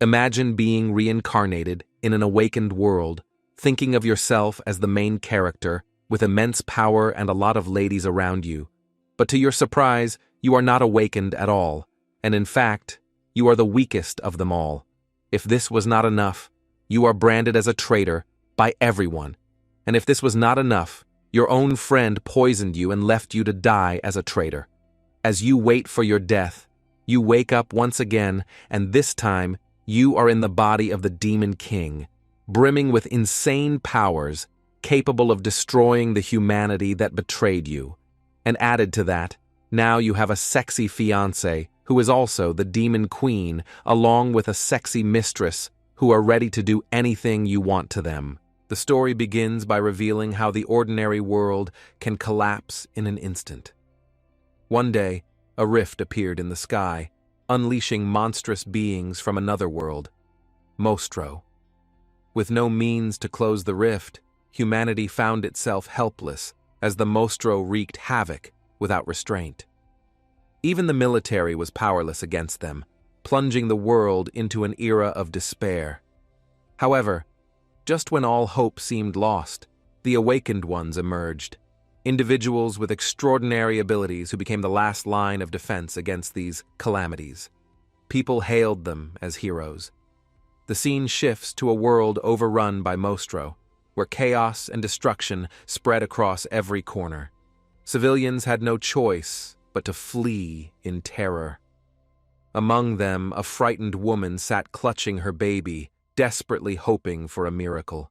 Imagine being reincarnated in an awakened world, thinking of yourself as the main character, with immense power and a lot of ladies around you. But to your surprise, you are not awakened at all, and in fact, you are the weakest of them all. If this was not enough, you are branded as a traitor by everyone. And if this was not enough, your own friend poisoned you and left you to die as a traitor. As you wait for your death, you wake up once again, and this time, you are in the body of the Demon King, brimming with insane powers, capable of destroying the humanity that betrayed you. And added to that, now you have a sexy fiancé who is also the Demon Queen, along with a sexy mistress who are ready to do anything you want to them. The story begins by revealing how the ordinary world can collapse in an instant. One day, a rift appeared in the sky, unleashing monstrous beings from another world, Mostro. With no means to close the rift, humanity found itself helpless as the Mostro wreaked havoc without restraint. Even the military was powerless against them, plunging the world into an era of despair. However, just when all hope seemed lost, the awakened ones emerged, individuals with extraordinary abilities who became the last line of defense against these calamities. People hailed them as heroes. The scene shifts to a world overrun by Mostro, where chaos and destruction spread across every corner. Civilians had no choice but to flee in terror. Among them, a frightened woman sat clutching her baby, desperately hoping for a miracle.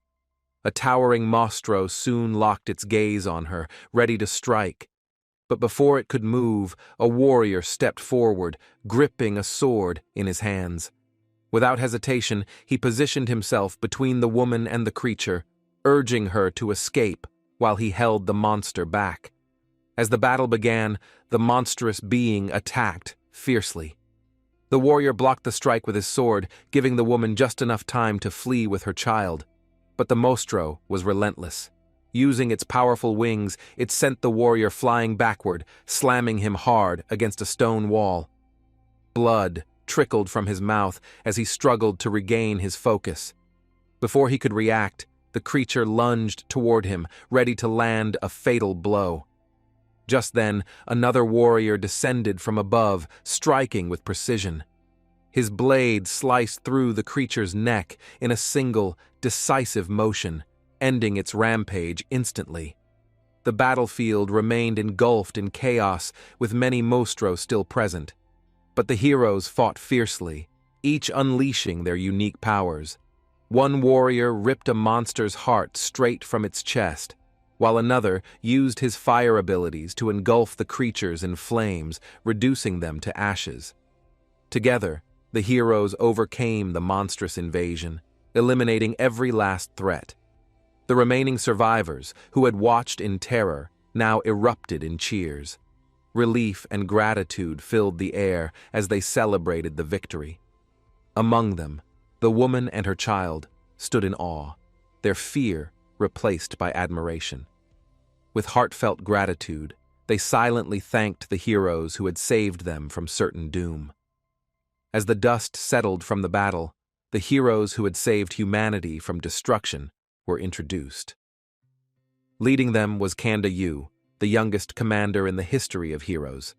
A towering Mostro soon locked its gaze on her, ready to strike. But before it could move, a warrior stepped forward, gripping a sword in his hands. Without hesitation, he positioned himself between the woman and the creature, urging her to escape while he held the monster back. As the battle began, the monstrous being attacked fiercely. The warrior blocked the strike with his sword, giving the woman just enough time to flee with her child. But the Mostro was relentless. Using its powerful wings, it sent the warrior flying backward, slamming him hard against a stone wall. Blood trickled from his mouth as he struggled to regain his focus. Before he could react, the creature lunged toward him, ready to land a fatal blow. Just then, another warrior descended from above, striking with precision. His blade sliced through the creature's neck in a single, decisive motion, ending its rampage instantly. The battlefield remained engulfed in chaos, with many Mostro still present. But the heroes fought fiercely, each unleashing their unique powers. One warrior ripped a monster's heart straight from its chest, while another used his fire abilities to engulf the creatures in flames, reducing them to ashes. Together, the heroes overcame the monstrous invasion, eliminating every last threat. The remaining survivors, who had watched in terror, now erupted in cheers. Relief and gratitude filled the air as they celebrated the victory. Among them, the woman and her child stood in awe, their fear replaced by admiration. With heartfelt gratitude, they silently thanked the heroes who had saved them from certain doom. As the dust settled from the battle, the heroes who had saved humanity from destruction were introduced. Leading them was Kanda Yu, the youngest commander in the history of heroes.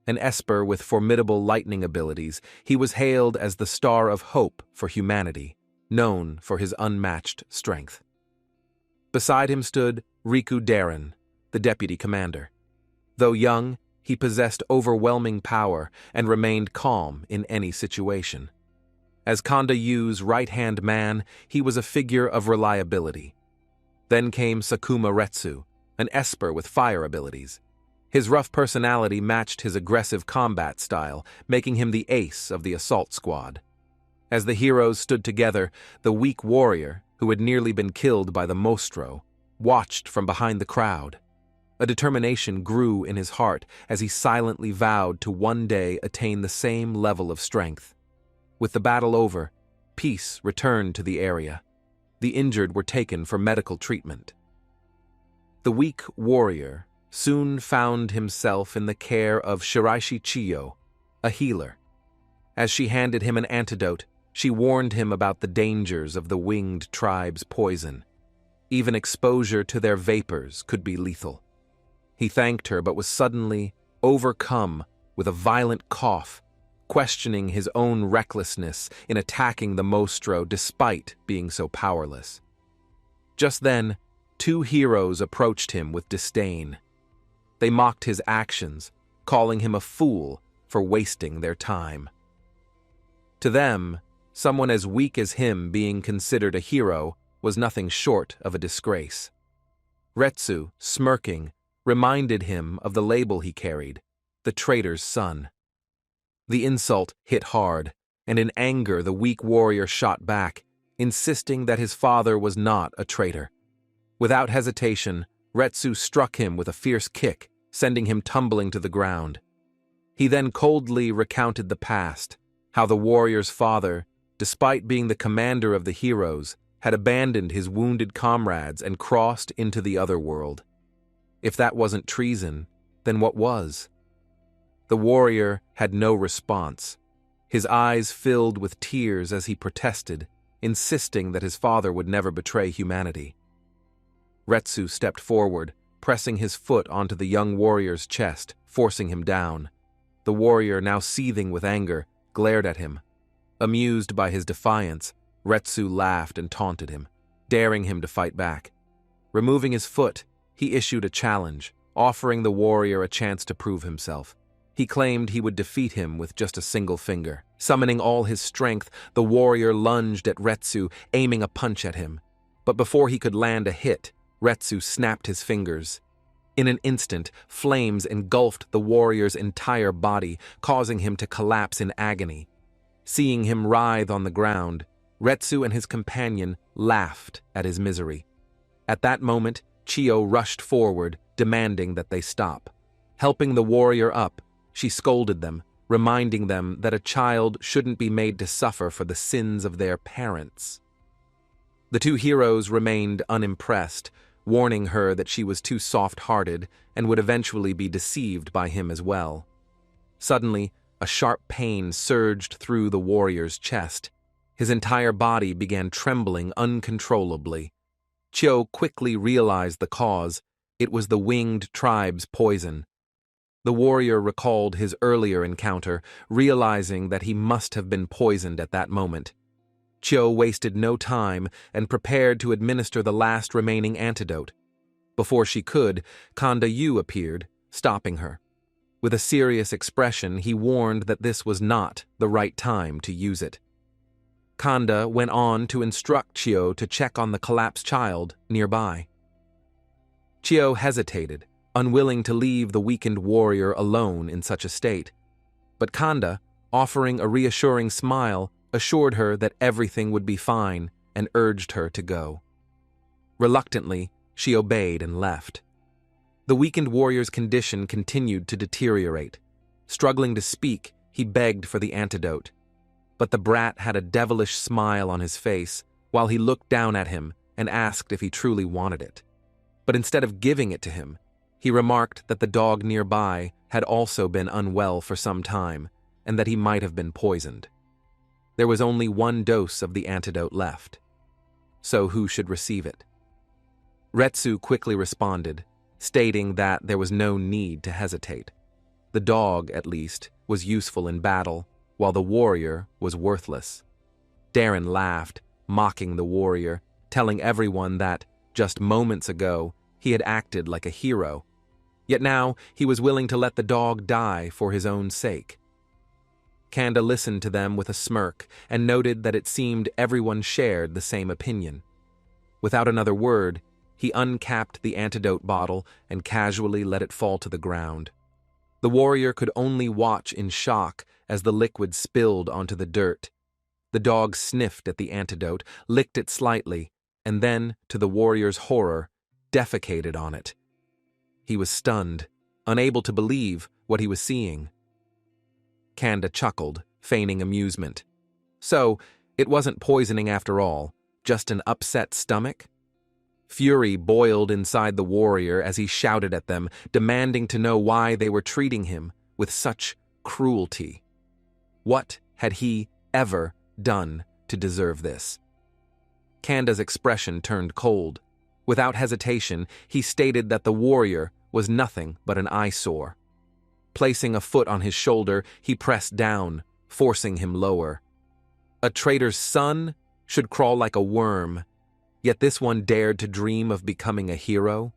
An esper with formidable lightning abilities, he was hailed as the star of hope for humanity, known for his unmatched strength. Beside him stood Riku Darren, the deputy commander. Though young, he possessed overwhelming power and remained calm in any situation. As Kanda Yu's right-hand man, he was a figure of reliability. Then came Sakuma Retsu, an esper with fire abilities. His rough personality matched his aggressive combat style, making him the ace of the assault squad. As the heroes stood together, the weak warrior, who had nearly been killed by the Mostro, watched from behind the crowd. A determination grew in his heart as he silently vowed to one day attain the same level of strength. With the battle over, peace returned to the area. The injured were taken for medical treatment. The weak warrior soon found himself in the care of Shiraishi Chiyo, a healer. As she handed him an antidote, She warned him about the dangers of the winged tribe's poison. Even exposure to their vapors could be lethal. He thanked her but was suddenly overcome with a violent cough, questioning his own recklessness in attacking the Mostro despite being so powerless. Just then, two heroes approached him with disdain. They mocked his actions, calling him a fool for wasting their time. To them, someone as weak as him being considered a hero was nothing short of a disgrace. Retsu, smirking, reminded him of the label he carried, the traitor's son. The insult hit hard, and in anger the weak warrior shot back, insisting that his father was not a traitor. Without hesitation, Retsu struck him with a fierce kick, sending him tumbling to the ground. He then coldly recounted the past, how the warrior's father, despite being the commander of the heroes, had abandoned his wounded comrades and crossed into the other world. If that wasn't treason, then what was? The warrior had no response. His eyes filled with tears as he protested, insisting that his father would never betray humanity. Retsu stepped forward, pressing his foot onto the young warrior's chest, forcing him down. The warrior, now seething with anger, glared at him. Amused by his defiance, Retsu laughed and taunted him, daring him to fight back. Removing his foot, he issued a challenge, offering the warrior a chance to prove himself. He claimed he would defeat him with just a single finger. Summoning all his strength, the warrior lunged at Retsu, aiming a punch at him. But before he could land a hit, Retsu snapped his fingers. In an instant, flames engulfed the warrior's entire body, causing him to collapse in agony. Seeing him writhe on the ground, Retsu and his companion laughed at his misery. At that moment, Chiyo rushed forward, demanding that they stop. Helping the warrior up, she scolded them, reminding them that a child shouldn't be made to suffer for the sins of their parents. The two heroes remained unimpressed, warning her that she was too soft-hearted and would eventually be deceived by him as well. Suddenly, a sharp pain surged through the warrior's chest. His entire body began trembling uncontrollably. Chiyo quickly realized the cause. It was the winged tribe's poison. The warrior recalled his earlier encounter, realizing that he must have been poisoned at that moment. Chiyo wasted no time and prepared to administer the last remaining antidote. Before she could, Kanda Yu appeared, stopping her. With a serious expression, he warned that this was not the right time to use it. Kanda went on to instruct Chiyo to check on the collapsed child nearby. Chiyo hesitated, unwilling to leave the weakened warrior alone in such a state. But Kanda, offering a reassuring smile, assured her that everything would be fine and urged her to go. Reluctantly, she obeyed and left. The weakened warrior's condition continued to deteriorate. Struggling to speak, he begged for the antidote. But the brat had a devilish smile on his face while he looked down at him and asked if he truly wanted it. But instead of giving it to him, he remarked that the dog nearby had also been unwell for some time and that he might have been poisoned. There was only one dose of the antidote left. So who should receive it? Retsu quickly responded, stating that there was no need to hesitate. The dog, at least, was useful in battle, while the warrior was worthless. Darren laughed, mocking the warrior, telling everyone that, just moments ago, he had acted like a hero. Yet now he was willing to let the dog die for his own sake. Kanda listened to them with a smirk and noted that it seemed everyone shared the same opinion. Without another word, he uncapped the antidote bottle and casually let it fall to the ground. The warrior could only watch in shock as the liquid spilled onto the dirt. The dog sniffed at the antidote, licked it slightly, and then, to the warrior's horror, defecated on it. He was stunned, unable to believe what he was seeing. Kanda chuckled, feigning amusement. So, it wasn't poisoning after all, just an upset stomach? Fury boiled inside the warrior as he shouted at them, demanding to know why they were treating him with such cruelty. What had he ever done to deserve this. Kanda's expression turned cold. Without hesitation, he stated that the warrior was nothing but an eyesore. Placing a foot on his shoulder, he pressed down, forcing him lower. A traitor's son should crawl like a worm, yet this one dared to dream of becoming a hero?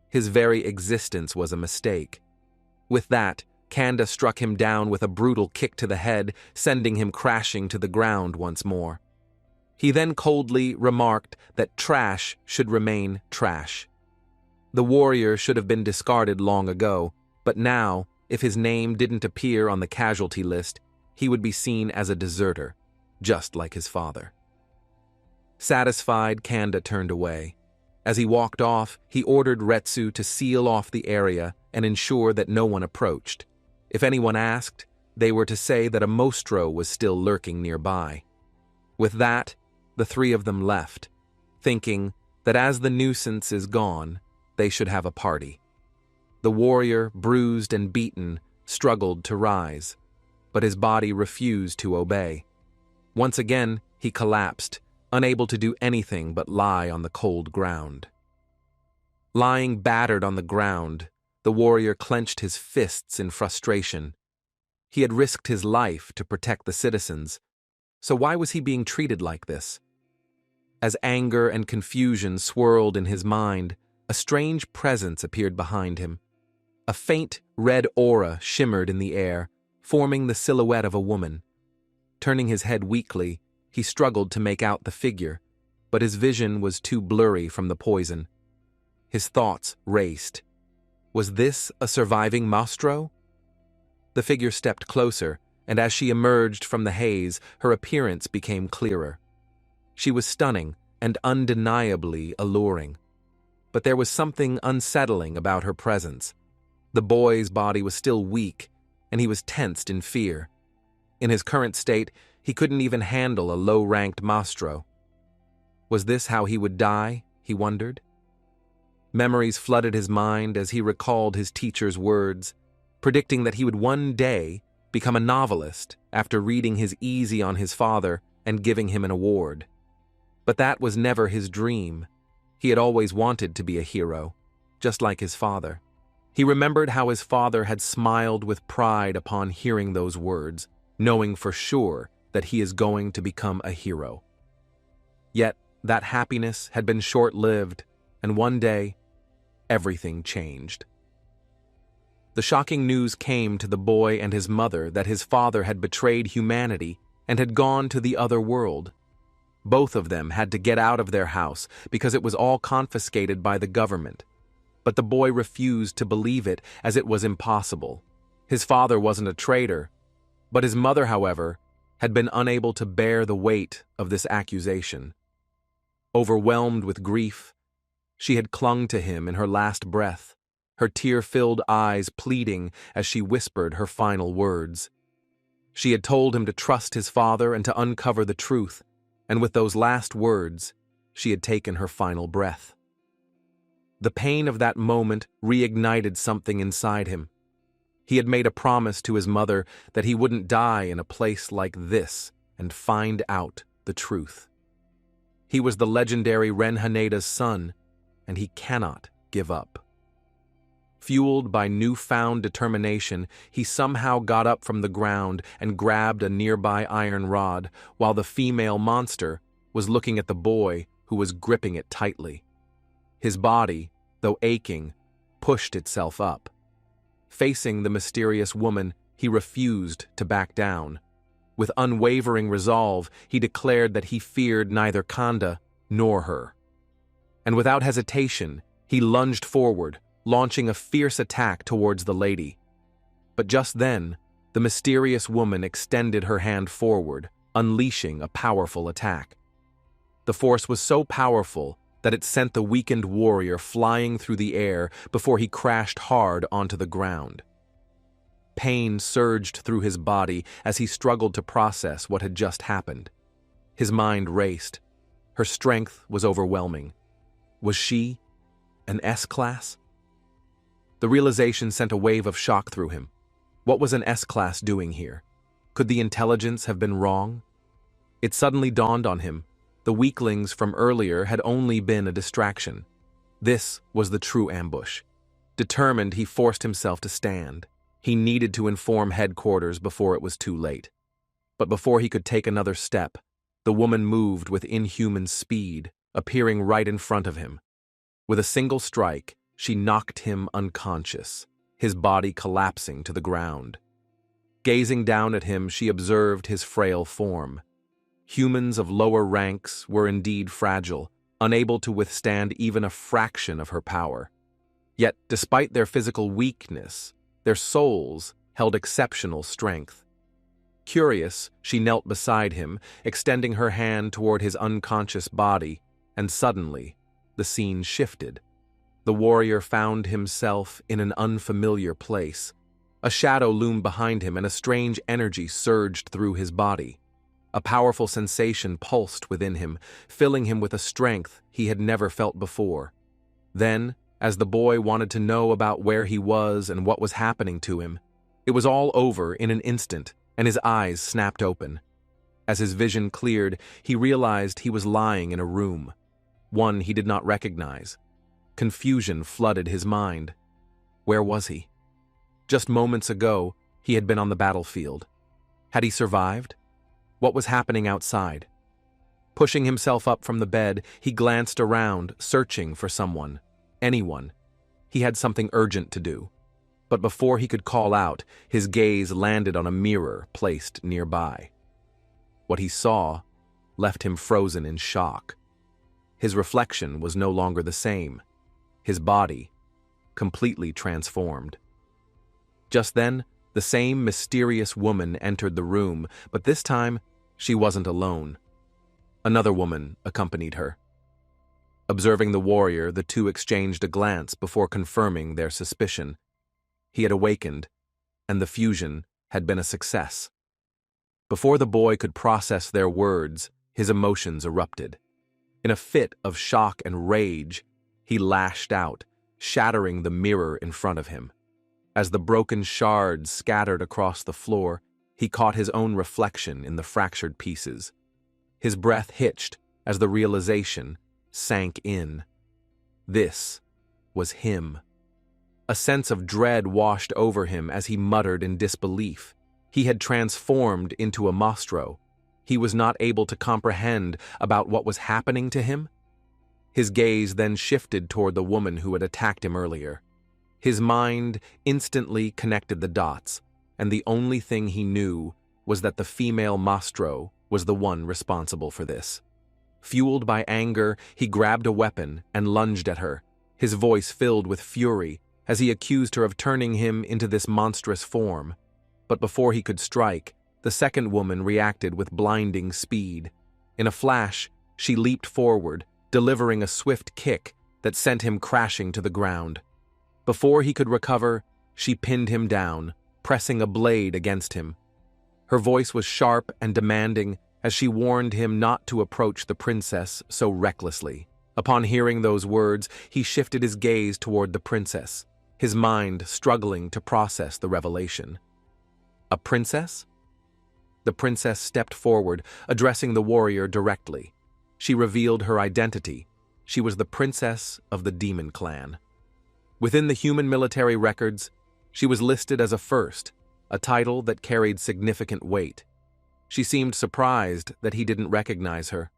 His very existence was a mistake. With that, Kanda struck him down with a brutal kick to the head, sending him crashing to the ground once more. He then coldly remarked that trash should remain trash. The warrior should have been discarded long ago, but now, if his name didn't appear on the casualty list, he would be seen as a deserter, just like his father. Satisfied, Kanda turned away. As he walked off, he ordered Retsu to seal off the area and ensure that no one approached. If anyone asked, they were to say that a Mostro was still lurking nearby. With that, the three of them left, thinking that as the nuisance is gone, they should have a party. The warrior, bruised and beaten, struggled to rise, but his body refused to obey. Once again, he collapsed, unable to do anything but lie on the cold ground. Lying battered on the ground, the warrior clenched his fists in frustration. He had risked his life to protect the citizens, so why was he being treated like this? As anger and confusion swirled in his mind, a strange presence appeared behind him. A faint red aura shimmered in the air, forming the silhouette of a woman. Turning his head weakly, he struggled to make out the figure, but his vision was too blurry from the poison. His thoughts raced. Was this a surviving Mostro? The figure stepped closer, and as she emerged from the haze, her appearance became clearer. She was stunning and undeniably alluring. But there was something unsettling about her presence. The boy's body was still weak, and he was tensed in fear. In his current state, he couldn't even handle a low-ranked Mostro. Was this how he would die, he wondered? Memories flooded his mind as he recalled his teacher's words, predicting that he would one day become a novelist after reading his Easy on his father and giving him an award. But that was never his dream. He had always wanted to be a hero, just like his father. He remembered how his father had smiled with pride upon hearing those words, knowing for sure that he is going to become a hero. Yet that happiness had been short-lived, and one day, everything changed. The shocking news came to the boy and his mother that his father had betrayed humanity and had gone to the other world. Both of them had to get out of their house because it was all confiscated by the government. But the boy refused to believe it, as it was impossible. His father wasn't a traitor, but his mother, however, had been unable to bear the weight of this accusation. Overwhelmed with grief, she had clung to him in her last breath, her tear-filled eyes pleading as she whispered her final words. She had told him to trust his father and to uncover the truth, and with those last words, she had taken her final breath. The pain of that moment reignited something inside him. He had made a promise to his mother that he wouldn't die in a place like this and find out the truth. He was the legendary Ren Haneda's son, and he cannot give up. Fueled by newfound determination, he somehow got up from the ground and grabbed a nearby iron rod, while the female monster was looking at the boy who was gripping it tightly. His body, though aching, pushed itself up. Facing the mysterious woman, he refused to back down. With unwavering resolve, he declared that he feared neither Kanda nor her. And without hesitation, he lunged forward, launching a fierce attack towards the lady. But just then, the mysterious woman extended her hand forward, unleashing a powerful attack. The force was so powerful that it sent the weakened warrior flying through the air before he crashed hard onto the ground. Pain surged through his body as he struggled to process what had just happened. His mind raced. Her strength was overwhelming. Was she an S-class? The realization sent a wave of shock through him. What was an S-class doing here? Could the intelligence have been wrong? It suddenly dawned on him. The weaklings from earlier had only been a distraction. This was the true ambush. Determined, he forced himself to stand. He needed to inform headquarters before it was too late. But before he could take another step, the woman moved with inhuman speed, appearing right in front of him. With a single strike, she knocked him unconscious, his body collapsing to the ground. Gazing down at him, she observed his frail form. Humans of lower ranks were indeed fragile, unable to withstand even a fraction of her power. Yet, despite their physical weakness, their souls held exceptional strength. Curious, she knelt beside him, extending her hand toward his unconscious body, and suddenly, the scene shifted. The warrior found himself in an unfamiliar place. A shadow loomed behind him, and a strange energy surged through his body. A powerful sensation pulsed within him, filling him with a strength he had never felt before. Then, as the boy wanted to know about where he was and what was happening to him, it was all over in an instant, and his eyes snapped open. As his vision cleared, he realized he was lying in a room, one he did not recognize. Confusion flooded his mind. Where was he? Just moments ago, he had been on the battlefield. Had he survived? What was happening outside? Pushing himself up from the bed, he glanced around, searching for someone, anyone. He had something urgent to do. But before he could call out, his gaze landed on a mirror placed nearby. What he saw left him frozen in shock. His reflection was no longer the same. His body, completely transformed. Just then, the same mysterious woman entered the room, but this time, she wasn't alone. Another woman accompanied her. Observing the warrior, the two exchanged a glance before confirming their suspicion. He had awakened, and the fusion had been a success. Before the boy could process their words, his emotions erupted. In a fit of shock and rage, he lashed out, shattering the mirror in front of him. As the broken shards scattered across the floor, he caught his own reflection in the fractured pieces. His breath hitched as the realization sank in. This was him. A sense of dread washed over him as he muttered in disbelief. He had transformed into a monstro. He was not able to comprehend about what was happening to him. His gaze then shifted toward the woman who had attacked him earlier. His mind instantly connected the dots, and the only thing he knew was that the female Mastro was the one responsible for this. Fueled by anger, he grabbed a weapon and lunged at her, his voice filled with fury as he accused her of turning him into this monstrous form. But before he could strike, the second woman reacted with blinding speed. In a flash, she leaped forward, delivering a swift kick that sent him crashing to the ground. Before he could recover, she pinned him down, pressing a blade against him. Her voice was sharp and demanding as she warned him not to approach the princess so recklessly. Upon hearing those words, he shifted his gaze toward the princess, his mind struggling to process the revelation. A princess? The princess stepped forward, addressing the warrior directly. She revealed her identity. She was the princess of the Demon Clan. Within the human military records, she was listed as a first, a title that carried significant weight. She seemed surprised that he didn't recognize her.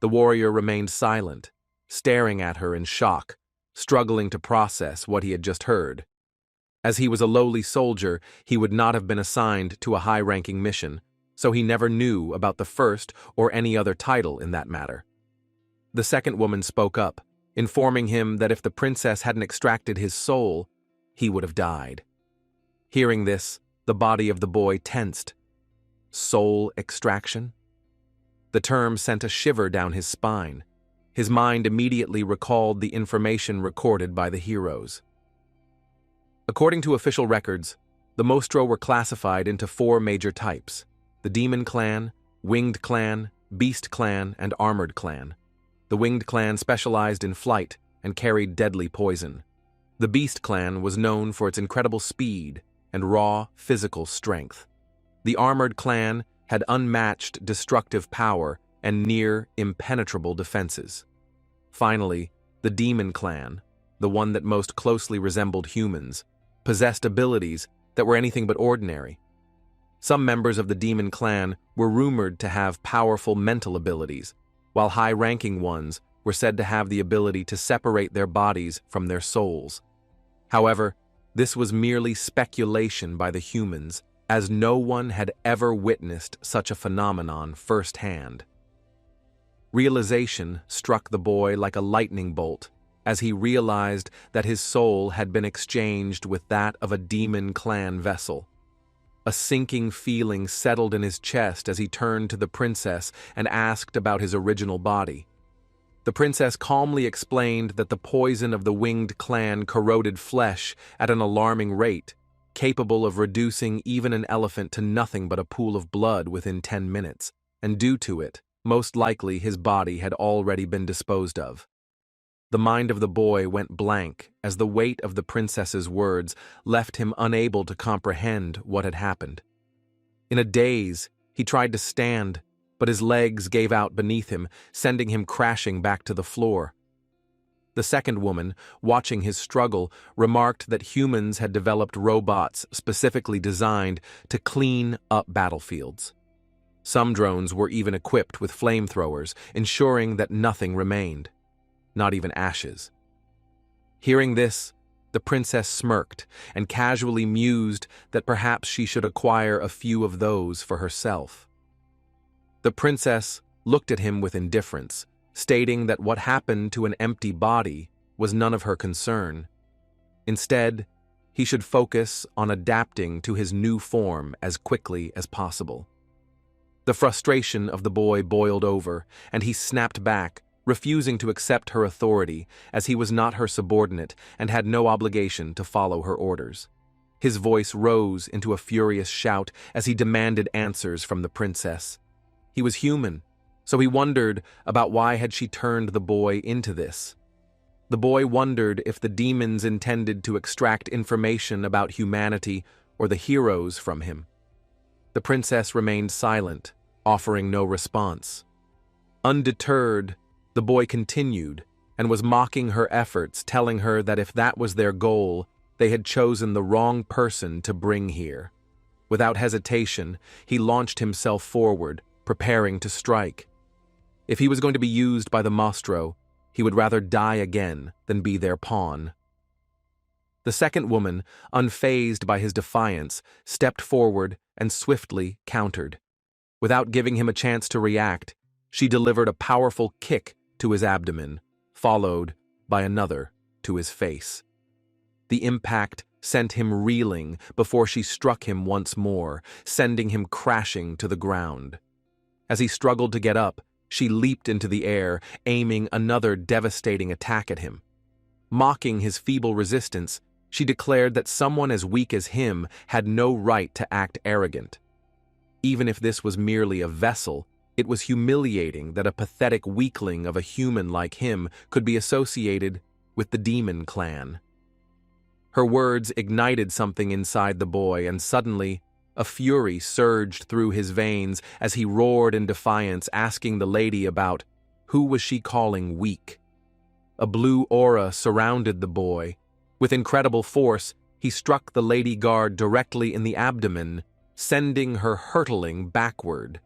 The warrior remained silent, staring at her in shock, struggling to process what he had just heard. As he was a lowly soldier, he would not have been assigned to a high-ranking mission, so he never knew about the first or any other title in that matter. The second woman spoke up, informing him that if the princess hadn't extracted his soul, he would have died. Hearing this, the body of the boy tensed. Soul extraction? The term sent a shiver down his spine. His mind immediately recalled the information recorded by the heroes. According to official records, the Mostro were classified into 4 major types: the Demon Clan, Winged Clan, Beast Clan, and Armored Clan. The Winged Clan specialized in flight and carried deadly poison. The Beast Clan was known for its incredible speed and raw physical strength. The Armored Clan had unmatched destructive power and near impenetrable defenses. Finally, the demon clan, the one that most closely resembled humans, possessed abilities that were anything but ordinary. Some members of the demon clan were rumored to have powerful mental abilities, while high-ranking ones were said to have the ability to separate their bodies from their souls. However, this was merely speculation by the humans, as no one had ever witnessed such a phenomenon firsthand. Realization struck the boy like a lightning bolt as he realized that his soul had been exchanged with that of a demon clan vessel. A sinking feeling settled in his chest as he turned to the princess and asked about his original body. The princess calmly explained that the poison of the winged clan corroded flesh at an alarming rate, capable of reducing even an elephant to nothing but a pool of blood within 10 minutes, and due to it, most likely his body had already been disposed of. The mind of the boy went blank as the weight of the princess's words left him unable to comprehend what had happened. In a daze, he tried to stand, but his legs gave out beneath him, sending him crashing back to the floor. The second woman, watching his struggle, remarked that humans had developed robots specifically designed to clean up battlefields. Some drones were even equipped with flamethrowers, ensuring that nothing remained, not even ashes. Hearing this, the princess smirked and casually mused that perhaps she should acquire a few of those for herself. The princess looked at him with indifference, stating that what happened to an empty body was none of her concern. Instead, he should focus on adapting to his new form as quickly as possible. The frustration of the boy boiled over, and he snapped back, refusing to accept her authority as he was not her subordinate and had no obligation to follow her orders. His voice rose into a furious shout as he demanded answers from the princess. He was human, so he wondered about why had she turned the boy into this. The boy wondered if the demons intended to extract information about humanity or the heroes from him. The princess remained silent, offering no response. Undeterred, the boy continued and was mocking her efforts, telling her that if that was their goal, they had chosen the wrong person to bring here. Without hesitation, he launched himself forward, preparing to strike. If he was going to be used by the Mostro, he would rather die again than be their pawn. The second woman, unfazed by his defiance, stepped forward and swiftly countered. Without giving him a chance to react, she delivered a powerful kick to his abdomen, followed by another to his face. The impact sent him reeling before she struck him once more, sending him crashing to the ground. As he struggled to get up, she leaped into the air, aiming another devastating attack at him. Mocking his feeble resistance, she declared that someone as weak as him had no right to act arrogant. Even if this was merely a vessel, it was humiliating that a pathetic weakling of a human like him could be associated with the demon clan. Her words ignited something inside the boy, and suddenly, a fury surged through his veins as he roared in defiance, asking the lady about who was she calling weak. A blue aura surrounded the boy. With incredible force, he struck the lady guard directly in the abdomen, sending her hurtling backward.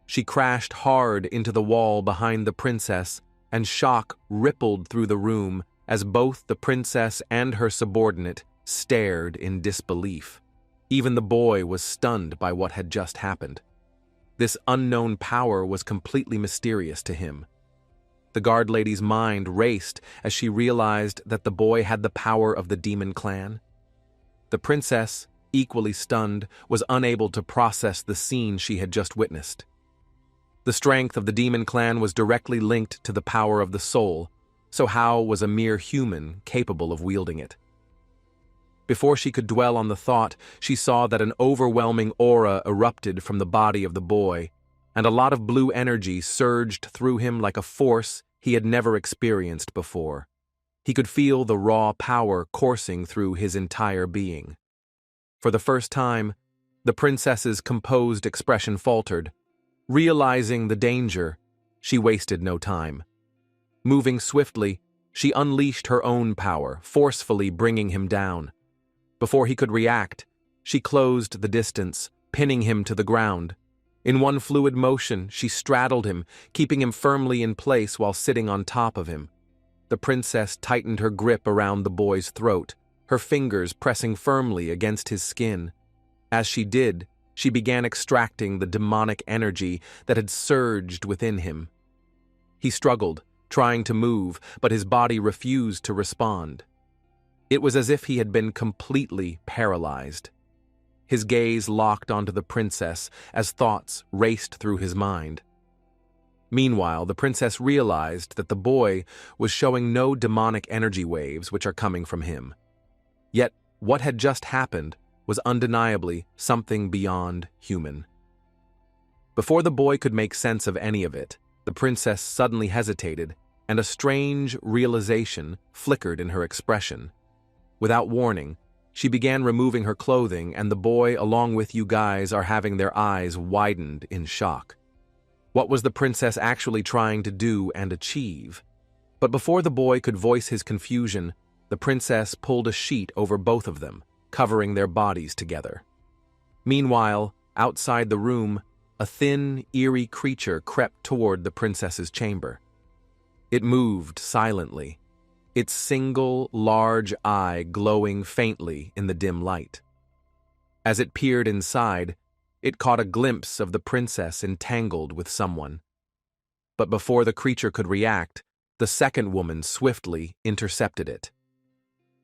She crashed hard into the wall behind the princess, and shock rippled through the room as both the princess and her subordinate stared in disbelief. Even the boy was stunned by what had just happened. This unknown power was completely mysterious to him. The guard lady's mind raced as she realized that the boy had the power of the demon clan. The princess, equally stunned, was unable to process the scene she had just witnessed. The strength of the demon clan was directly linked to the power of the soul, so how was a mere human capable of wielding it? Before she could dwell on the thought, she saw that an overwhelming aura erupted from the body of the boy, and a lot of blue energy surged through him like a force he had never experienced before. He could feel the raw power coursing through his entire being. For the first time, The princess's composed expression faltered. Realizing the danger, she wasted no time. Moving swiftly, she unleashed her own power, forcefully bringing him down. Before he could react, she closed the distance, pinning him to the ground. In one fluid motion, she straddled him, keeping him firmly in place while sitting on top of him. The princess tightened her grip around the boy's throat, her fingers pressing firmly against his skin. As she did, she began extracting the demonic energy that had surged within him. He struggled, trying to move, but his body refused to respond. It was as if he had been completely paralyzed. His gaze locked onto the princess as thoughts raced through his mind. Meanwhile, the princess realized that the boy was showing no demonic energy waves which are coming from him. Yet, what had just happened was undeniably something beyond human. Before the boy could make sense of any of it, the princess suddenly hesitated, and a strange realization flickered in her expression. Without warning, she began removing her clothing, and the boy, along with you guys, are having their eyes widened in shock. What was the princess actually trying to do and achieve? But before the boy could voice his confusion, the princess pulled a sheet over both of them, covering their bodies together. Meanwhile, outside the room, a thin, eerie creature crept toward the princess's chamber. It moved silently, its single, large eye glowing faintly in the dim light. As it peered inside, it caught a glimpse of the princess entangled with someone. But before the creature could react, the second woman swiftly intercepted it.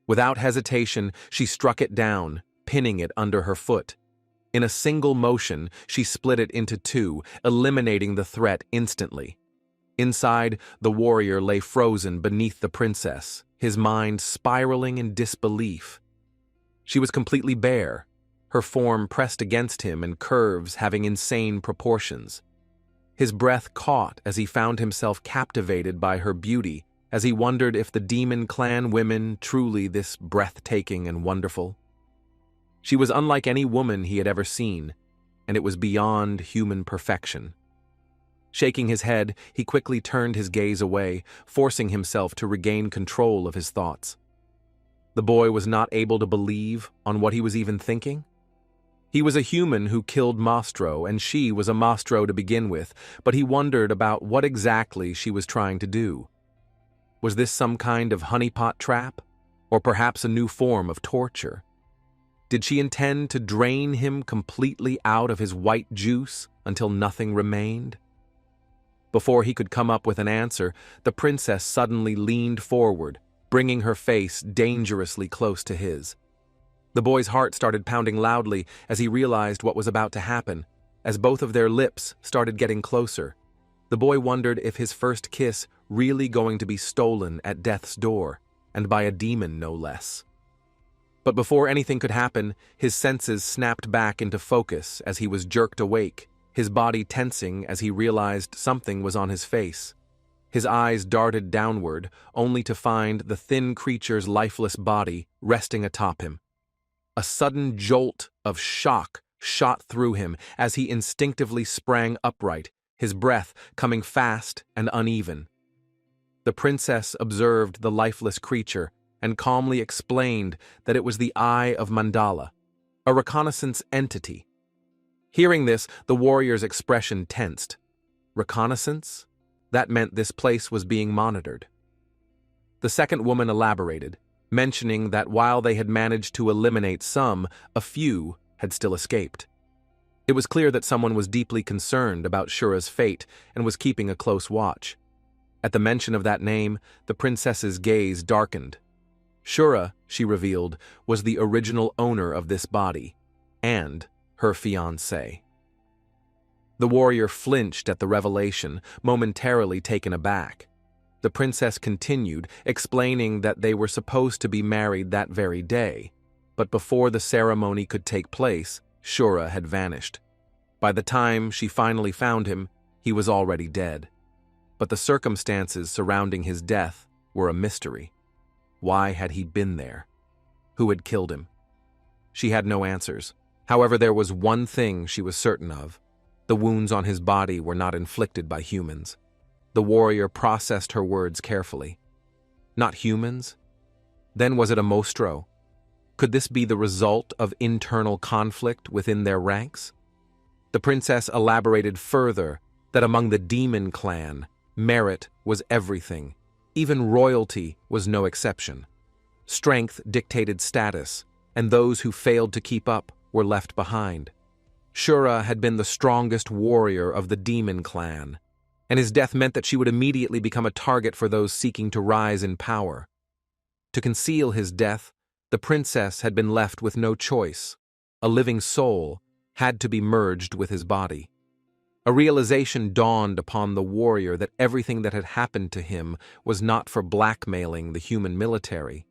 Without hesitation, she struck it down, pinning it under her foot. In a single motion, she split it into two, eliminating the threat instantly. Inside, the warrior lay frozen beneath the princess, his mind spiraling in disbelief. She was completely bare, her form pressed against him in curves having insane proportions. His breath caught as he found himself captivated by her beauty, as he wondered if the demon clan women truly this breathtaking and wonderful. She was unlike any woman he had ever seen, and it was beyond human perfection. Shaking his head, he quickly turned his gaze away, forcing himself to regain control of his thoughts. The boy was not able to believe on what he was even thinking. He was a human who killed Mastro, and she was a Mastro to begin with, but he wondered about what exactly she was trying to do. Was this some kind of honeypot trap, or perhaps a new form of torture? Did she intend to drain him completely out of his white juice until nothing remained? Before he could come up with an answer, the princess suddenly leaned forward, bringing her face dangerously close to his. The boy's heart started pounding loudly as he realized what was about to happen. As both of their lips started getting closer, the boy wondered if his first kiss really going to be stolen at death's door, and by a demon no less. But before anything could happen, his senses snapped back into focus as he was jerked awake, his body tensing as he realized something was on his face. His eyes darted downward, only to find the thin creature's lifeless body resting atop him. A sudden jolt of shock shot through him as he instinctively sprang upright, his breath coming fast and uneven. The princess observed the lifeless creature and calmly explained that it was the Eye of Mandala, a reconnaissance entity. Hearing this, the warrior's expression tensed. Reconnaissance? That meant this place was being monitored. The second woman elaborated, mentioning that while they had managed to eliminate some, a few had still escaped. It was clear that someone was deeply concerned about Shura's fate and was keeping a close watch. At the mention of that name, the princess's gaze darkened. Shura, she revealed, was the original owner of this body, and her fiancé. The warrior flinched at the revelation, momentarily taken aback. The princess continued, explaining that they were supposed to be married that very day, but before the ceremony could take place, Shura had vanished. By the time she finally found him, he was already dead. But the circumstances surrounding his death were a mystery. Why had he been there? Who had killed him? She had no answers. However, there was one thing she was certain of. The wounds on his body were not inflicted by humans. The warrior processed her words carefully. Not humans? Then was it a Mostro? Could this be the result of internal conflict within their ranks? The princess elaborated further that among the demon clan, merit was everything. Even royalty was no exception. Strength dictated status, and those who failed to keep up were left behind. Shura had been the strongest warrior of the demon clan, and his death meant that she would immediately become a target for those seeking to rise in power. To conceal his death, the princess had been left with no choice. A living soul had to be merged with his body. A realization dawned upon the warrior that everything that had happened to him was not for blackmailing the human military.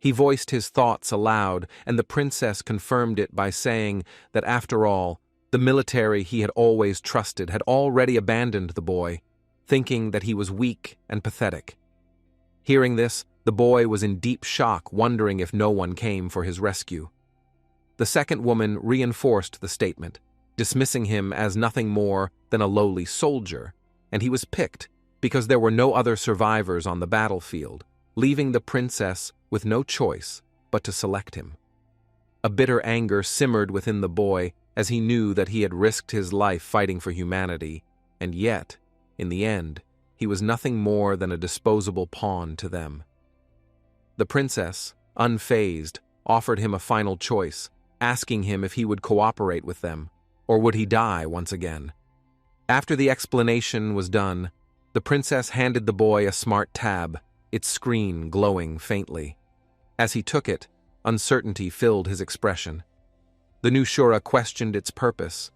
He voiced his thoughts aloud, and the princess confirmed it by saying that after all, the military he had always trusted had already abandoned the boy, thinking that he was weak and pathetic. Hearing this, the boy was in deep shock, wondering if no one came for his rescue. The second woman reinforced the statement, dismissing him as nothing more than a lowly soldier, and he was picked because there were no other survivors on the battlefield, leaving the princess with no choice but to select him. A bitter anger simmered within the boy as he knew that he had risked his life fighting for humanity, and yet, in the end, he was nothing more than a disposable pawn to them. The princess, unfazed, offered him a final choice, asking him if he would cooperate with them, or would he die once again. After the explanation was done, the princess handed the boy a smart tab, its screen glowing faintly. As he took it, uncertainty filled his expression. The new Shura questioned its purpose,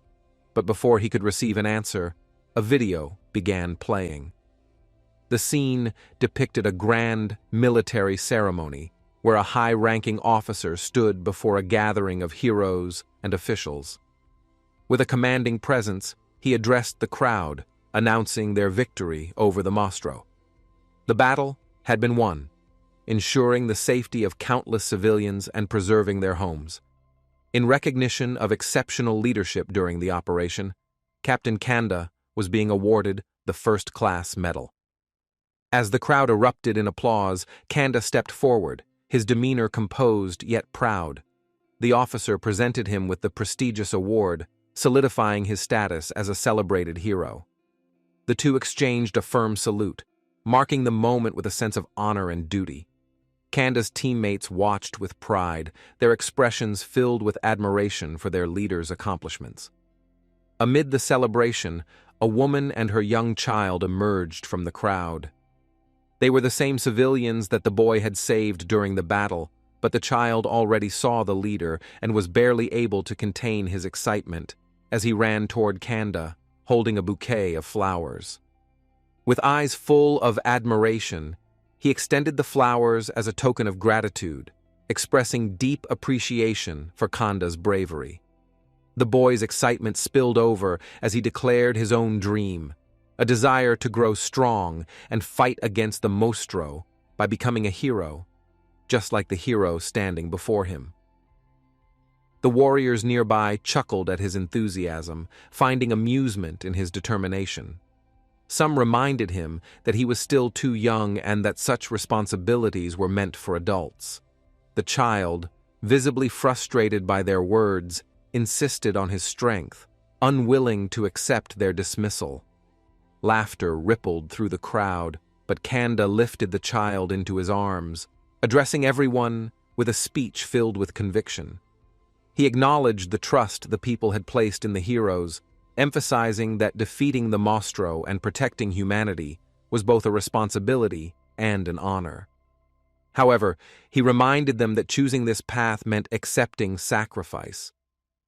but before he could receive an answer, a video began playing. The scene depicted a grand military ceremony where a high-ranking officer stood before a gathering of heroes and officials. With a commanding presence, he addressed the crowd, announcing their victory over the Mostro. The battle had been won, ensuring the safety of countless civilians and preserving their homes. In recognition of exceptional leadership during the operation, Captain Kanda was being awarded the first-class medal. As the crowd erupted in applause, Kanda stepped forward, his demeanor composed yet proud. The officer presented him with the prestigious award, solidifying his status as a celebrated hero. The two exchanged a firm salute, marking the moment with a sense of honor and duty. Kanda's teammates watched with pride, their expressions filled with admiration for their leader's accomplishments. Amid the celebration, a woman and her young child emerged from the crowd. They were the same civilians that the boy had saved during the battle, but the child already saw the leader and was barely able to contain his excitement as he ran toward Kanda, holding a bouquet of flowers. With eyes full of admiration, he extended the flowers as a token of gratitude, expressing deep appreciation for Kanda's bravery. The boy's excitement spilled over as he declared his own dream, a desire to grow strong and fight against the Mostro by becoming a hero, just like the hero standing before him. The warriors nearby chuckled at his enthusiasm, finding amusement in his determination. Some reminded him that he was still too young and that such responsibilities were meant for adults. The child, visibly frustrated by their words, insisted on his strength, unwilling to accept their dismissal. Laughter rippled through the crowd, but Kanda lifted the child into his arms, addressing everyone with a speech filled with conviction. He acknowledged the trust the people had placed in the heroes, emphasizing that defeating the Mostro and protecting humanity was both a responsibility and an honor. However, he reminded them that choosing this path meant accepting sacrifice.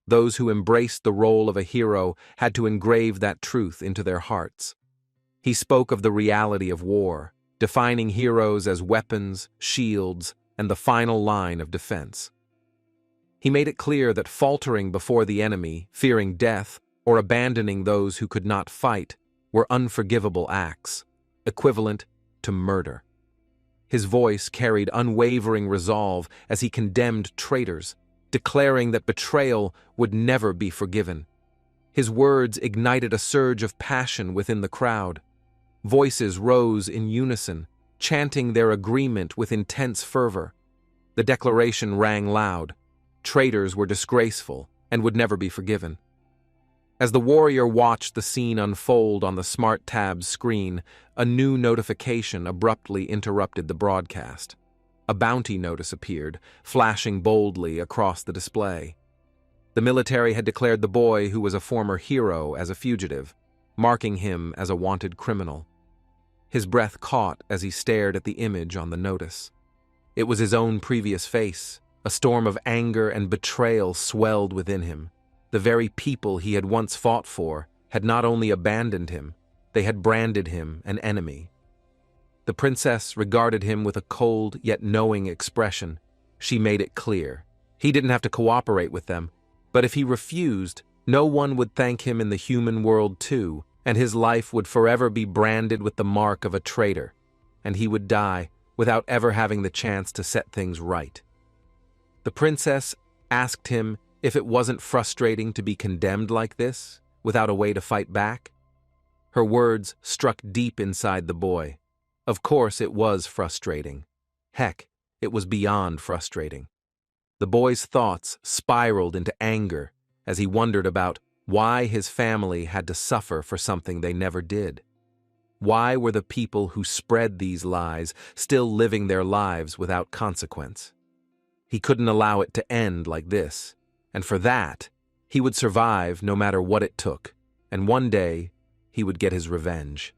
Those who embraced the role of a hero had to engrave that truth into their hearts. He spoke of the reality of war, defining heroes as weapons, shields, and the final line of defense. He made it clear that faltering before the enemy, fearing death, or abandoning those who could not fight were unforgivable acts, equivalent to murder. His voice carried unwavering resolve as he condemned traitors, declaring that betrayal would never be forgiven. His words ignited a surge of passion within the crowd. Voices rose in unison, chanting their agreement with intense fervor. The declaration rang loud. Traitors were disgraceful and would never be forgiven. As the warrior watched the scene unfold on the smart tab's screen, a new notification abruptly interrupted the broadcast. A bounty notice appeared, flashing boldly across the display. The military had declared the boy, who was a former hero, as a fugitive, marking him as a wanted criminal. His breath caught as he stared at the image on the notice. It was his own previous face. A storm of anger and betrayal swelled within him. The very people he had once fought for had not only abandoned him, they had branded him an enemy. The princess regarded him with a cold yet knowing expression. She made it clear. He didn't have to cooperate with them, but if he refused, no one would thank him in the human world too, and his life would forever be branded with the mark of a traitor, and he would die without ever having the chance to set things right. The princess asked him if it wasn't frustrating to be condemned like this, without a way to fight back. Her words struck deep inside the boy. Of course it was frustrating. Heck, it was beyond frustrating. The boy's thoughts spiraled into anger as he wondered about why his family had to suffer for something they never did. Why were the people who spread these lies still living their lives without consequence? He couldn't allow it to end like this, and for that, he would survive no matter what it took, and one day, he would get his revenge.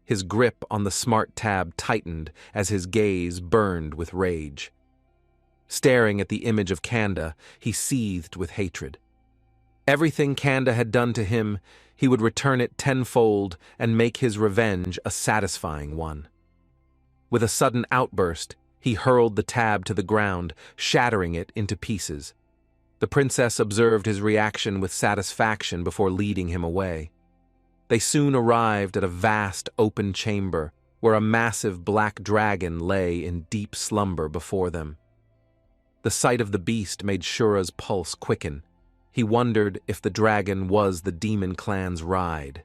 His grip on the smart tab tightened as his gaze burned with rage. Staring at the image of Kanda, he seethed with hatred. Everything Kanda had done to him, he would return it tenfold and make his revenge a satisfying one. With a sudden outburst, he hurled the tab to the ground, shattering it into pieces. The princess observed his reaction with satisfaction before leading him away. They soon arrived at a vast open chamber where a massive black dragon lay in deep slumber before them. The sight of the beast made Shura's pulse quicken. He wondered if the dragon was the demon clan's ride.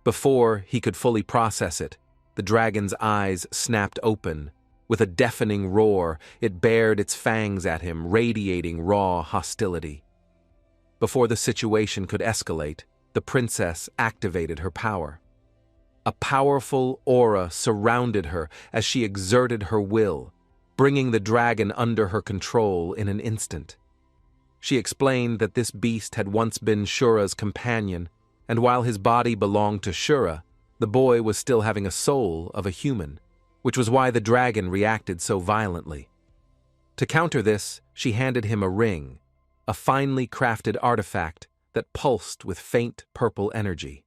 Before he could fully process it, the dragon's eyes snapped open. With a deafening roar, it bared its fangs at him, radiating raw hostility. Before the situation could escalate, the princess activated her power. A powerful aura surrounded her as she exerted her will, bringing the dragon under her control in an instant. She explained that this beast had once been Shura's companion, and while his body belonged to Shura, the boy was still having a soul of a human, which was why the dragon reacted so violently. To counter this, she handed him a ring, a finely crafted artifact that pulsed with faint purple energy.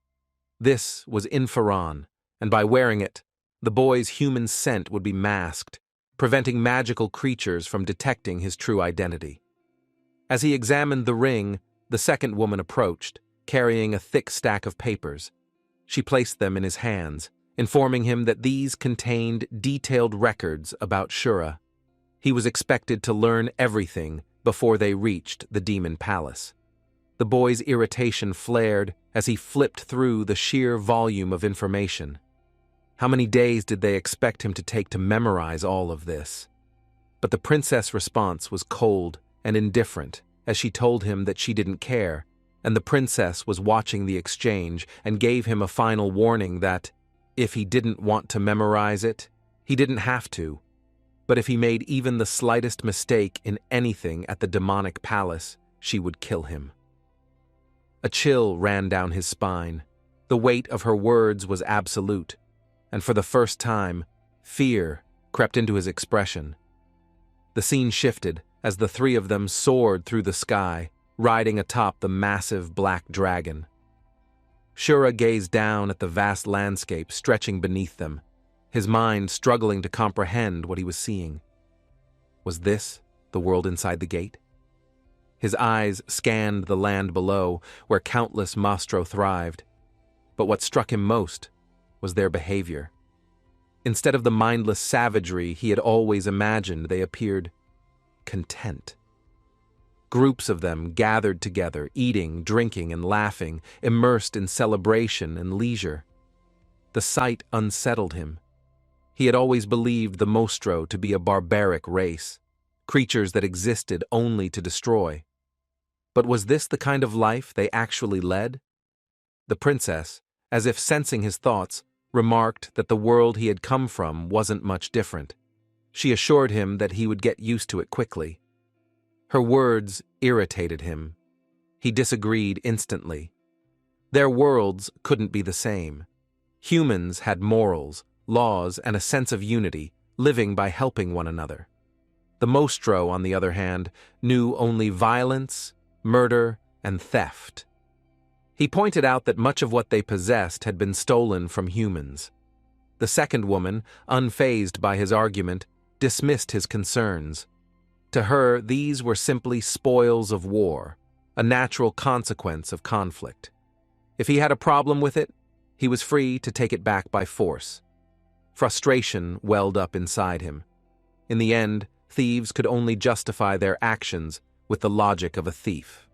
This was Inferon, and by wearing it, the boy's human scent would be masked, preventing magical creatures from detecting his true identity. As he examined the ring, the second woman approached, carrying a thick stack of papers. She placed them in his hands, informing him that these contained detailed records about Shura. He was expected to learn everything before they reached the demon palace. The boy's irritation flared as he flipped through the sheer volume of information. How many days did they expect him to take to memorize all of this? But the princess' response was cold and indifferent as she told him that she didn't care, and the princess was watching the exchange and gave him a final warning that, if he didn't want to memorize it, he didn't have to. But if he made even the slightest mistake in anything at the demonic palace, she would kill him. A chill ran down his spine. The weight of her words was absolute, and for the first time, fear crept into his expression. The scene shifted as the three of them soared through the sky, riding atop the massive black dragon. Shura gazed down at the vast landscape stretching beneath them, his mind struggling to comprehend what he was seeing. Was this the world inside the gate? His eyes scanned the land below, where countless Mastro thrived. But what struck him most was their behavior. Instead of the mindless savagery he had always imagined, they appeared content. Groups of them gathered together, eating, drinking, and laughing, immersed in celebration and leisure. The sight unsettled him. He had always believed the Mostro to be a barbaric race, creatures that existed only to destroy. But was this the kind of life they actually led? The princess, as if sensing his thoughts, remarked that the world he had come from wasn't much different. She assured him that he would get used to it quickly. Her words irritated him. He disagreed instantly. Their worlds couldn't be the same. Humans had morals, laws, and a sense of unity, living by helping one another. The Mostro, on the other hand, knew only violence, murder, and theft. He pointed out that much of what they possessed had been stolen from humans. The second woman, unfazed by his argument, dismissed his concerns. To her, these were simply spoils of war, a natural consequence of conflict. If he had a problem with it, he was free to take it back by force. Frustration welled up inside him. In the end, thieves could only justify their actions with the logic of a thief.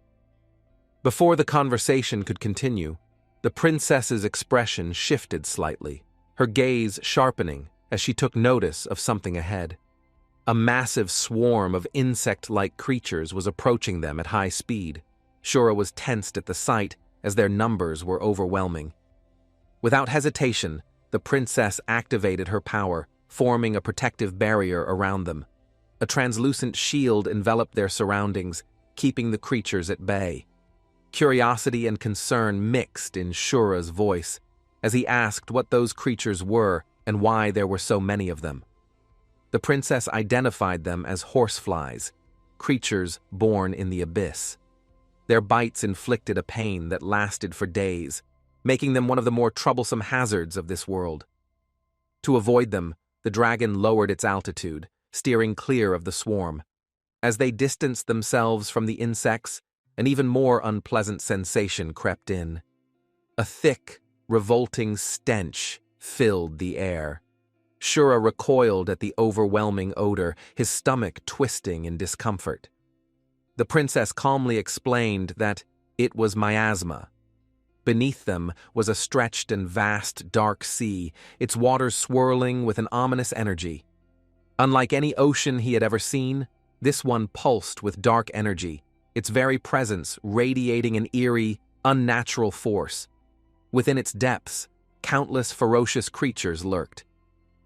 Before the conversation could continue, the princess's expression shifted slightly, her gaze sharpening as she took notice of something ahead. A massive swarm of insect-like creatures was approaching them at high speed. Shura was tensed at the sight, as their numbers were overwhelming. Without hesitation, the princess activated her power, forming a protective barrier around them. A translucent shield enveloped their surroundings, keeping the creatures at bay. Curiosity and concern mixed in Shura's voice, as he asked what those creatures were and why there were so many of them. The princess identified them as horseflies, creatures born in the abyss. Their bites inflicted a pain that lasted for days, making them one of the more troublesome hazards of this world. To avoid them, the dragon lowered its altitude, steering clear of the swarm. As they distanced themselves from the insects, an even more unpleasant sensation crept in. A thick, revolting stench filled the air. Shura recoiled at the overwhelming odor, his stomach twisting in discomfort. The princess calmly explained that it was miasma. Beneath them was a stretched and vast dark sea, its waters swirling with an ominous energy. Unlike any ocean he had ever seen, this one pulsed with dark energy, its very presence radiating an eerie, unnatural force. Within its depths, countless ferocious creatures lurked.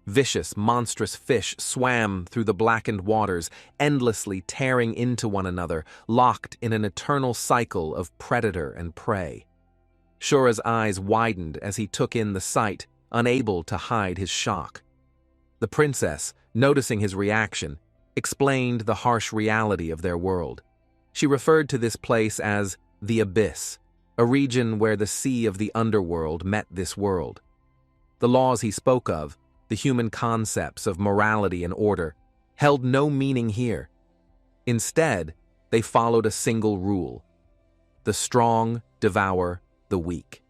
Vicious, monstrous fish swam through the blackened waters, endlessly tearing into one another, locked in an eternal cycle of predator and prey. Shura's eyes widened as he took in the sight, unable to hide his shock. The princess, noticing his reaction, explained the harsh reality of their world. She referred to this place as the Abyss, a region where the sea of the underworld met this world. The laws he spoke of, the human concepts of morality and order, held no meaning here. Instead, they followed a single rule: the strong devour the weak.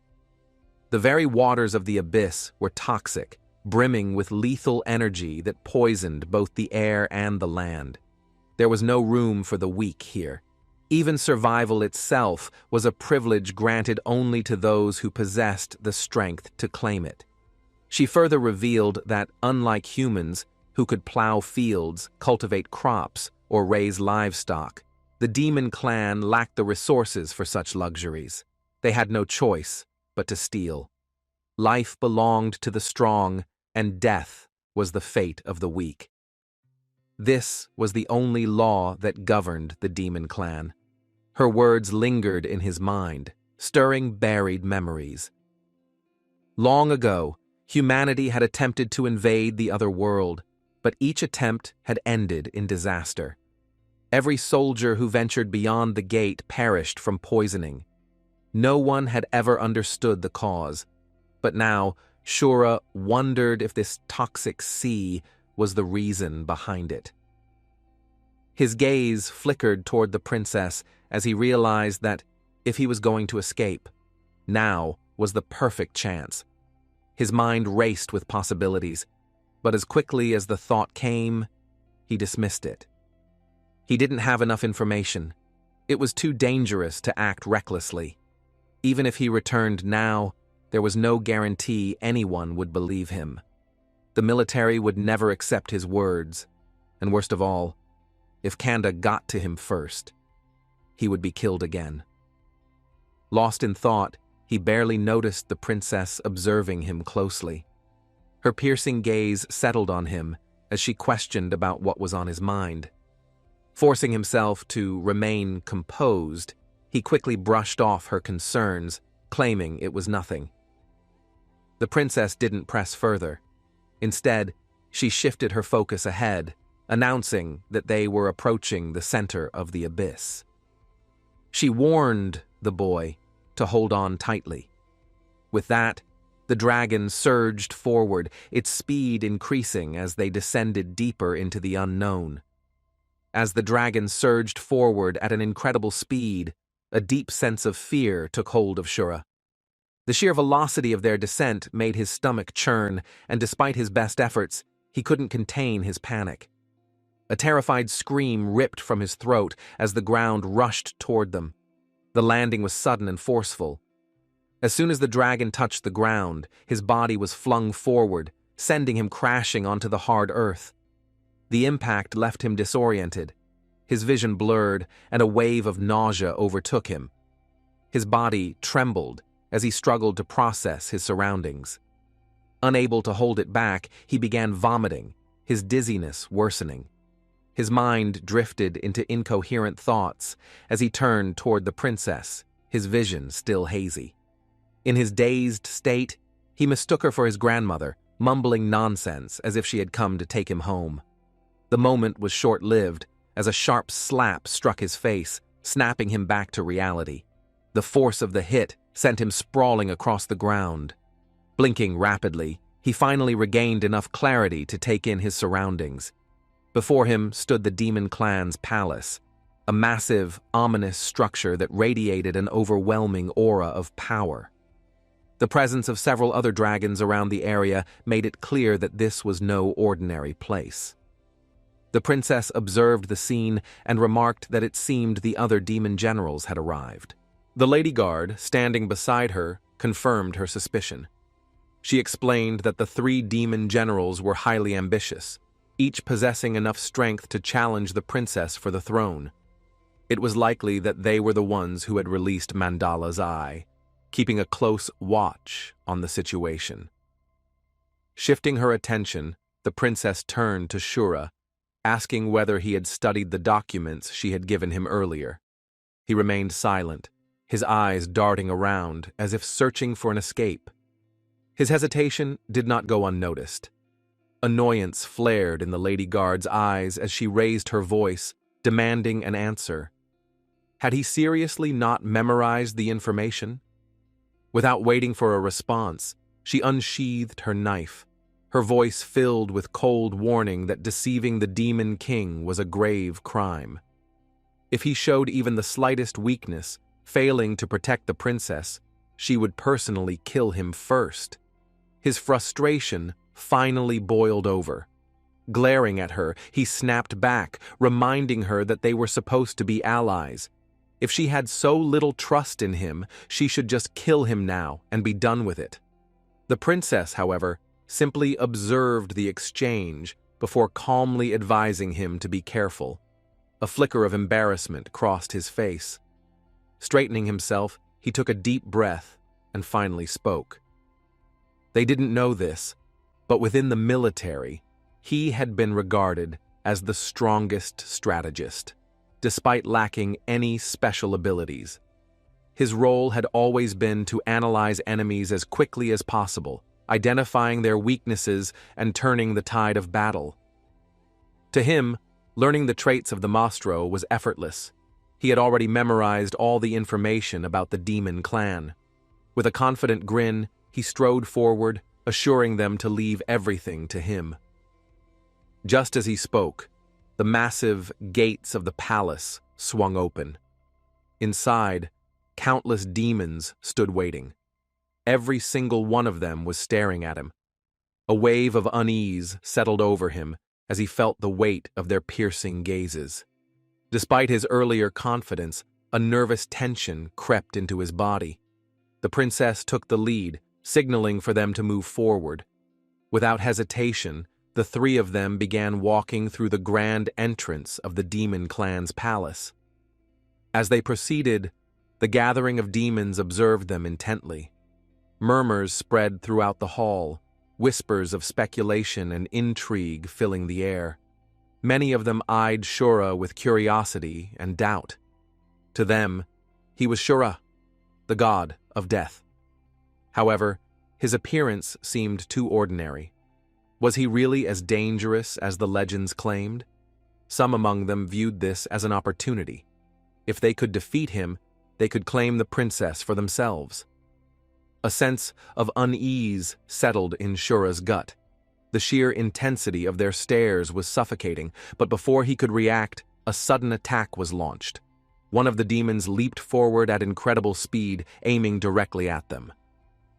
The very waters of the abyss were toxic, brimming with lethal energy that poisoned both the air and the land. There was no room for the weak here. Even survival itself was a privilege granted only to those who possessed the strength to claim it. She further revealed that, unlike humans, who could plow fields, cultivate crops, or raise livestock, the demon clan lacked the resources for such luxuries. They had no choice but to steal. Life belonged to the strong, and death was the fate of the weak. This was the only law that governed the demon clan. Her words lingered in his mind, stirring buried memories. Long ago, humanity had attempted to invade the other world, but each attempt had ended in disaster. Every soldier who ventured beyond the gate perished from poisoning. No one had ever understood the cause, but now Shura wondered if this toxic sea was the reason behind it. His gaze flickered toward the princess as he realized that, if he was going to escape, now was the perfect chance. His mind raced with possibilities, but as quickly as the thought came, he dismissed it. He didn't have enough information. It was too dangerous to act recklessly. Even if he returned now, there was no guarantee anyone would believe him. The military would never accept his words, and worst of all, if Kanda got to him first, he would be killed again. Lost in thought, he barely noticed the princess observing him closely. Her piercing gaze settled on him as she questioned about what was on his mind. Forcing himself to remain composed, he quickly brushed off her concerns, claiming it was nothing. The princess didn't press further. Instead, she shifted her focus ahead, announcing that they were approaching the center of the abyss. She warned the boy to hold on tightly. With that, the dragon surged forward, its speed increasing as they descended deeper into the unknown. As the dragon surged forward at an incredible speed, a deep sense of fear took hold of Shura. The sheer velocity of their descent made his stomach churn, and despite his best efforts, he couldn't contain his panic. A terrified scream ripped from his throat as the ground rushed toward them. The landing was sudden and forceful. As soon as the dragon touched the ground, his body was flung forward, sending him crashing onto the hard earth. The impact left him disoriented. His vision blurred, and a wave of nausea overtook him. His body trembled as he struggled to process his surroundings. Unable to hold it back, he began vomiting, his dizziness worsening. His mind drifted into incoherent thoughts as he turned toward the princess, his vision still hazy. In his dazed state, he mistook her for his grandmother, mumbling nonsense as if she had come to take him home. The moment was short-lived, as a sharp slap struck his face, snapping him back to reality. The force of the hit sent him sprawling across the ground. Blinking rapidly, he finally regained enough clarity to take in his surroundings. Before him stood the demon clan's palace, a massive, ominous structure that radiated an overwhelming aura of power. The presence of several other dragons around the area made it clear that this was no ordinary place. The princess observed the scene and remarked that it seemed the other demon generals had arrived. The lady guard, standing beside her, confirmed her suspicion. She explained that the 3 demon generals were highly ambitious, each possessing enough strength to challenge the princess for the throne. It was likely that they were the ones who had released Mandala's eye, keeping a close watch on the situation. Shifting her attention, the princess turned to Shura, asking whether he had studied the documents she had given him earlier. He remained silent, his eyes darting around as if searching for an escape. His hesitation did not go unnoticed. Annoyance flared in the lady guard's eyes as she raised her voice, demanding an answer. Had he seriously not memorized the information? Without waiting for a response, she unsheathed her knife, her voice filled with cold warning that deceiving the Demon King was a grave crime. If he showed even the slightest weakness, failing to protect the princess, she would personally kill him first. His frustration finally boiled over. Glaring at her, he snapped back, reminding her that they were supposed to be allies. If she had so little trust in him, she should just kill him now and be done with it. The princess, however, simply observed the exchange before calmly advising him to be careful. A flicker of embarrassment crossed his face. Straightening himself, he took a deep breath and finally spoke. They didn't know this, but within the military, he had been regarded as the strongest strategist, despite lacking any special abilities. His role had always been to analyze enemies as quickly as possible, identifying their weaknesses and turning the tide of battle. To him, learning the traits of the Mastro was effortless. He had already memorized all the information about the demon clan. With a confident grin, he strode forward, assuring them to leave everything to him. Just as he spoke, the massive gates of the palace swung open. Inside, countless demons stood waiting. Every single one of them was staring at him. A wave of unease settled over him as he felt the weight of their piercing gazes. Despite his earlier confidence, A nervous tension crept into his body. The princess took the lead, signaling for them to move forward. Without hesitation, the three of them began walking through the grand entrance of the demon clan's palace. As they proceeded, the gathering of demons observed them intently. Murmurs spread throughout the hall, whispers of speculation and intrigue filling the air. Many of them eyed Shura with curiosity and doubt. To them, he was Shura, the god of death. However, his appearance seemed too ordinary. Was he really as dangerous as the legends claimed? Some among them viewed this as an opportunity. If they could defeat him, they could claim the princess for themselves. A sense of unease settled in Shura's gut. The sheer intensity of their stares was suffocating, but before he could react, a sudden attack was launched. One of the demons leaped forward at incredible speed, aiming directly at them.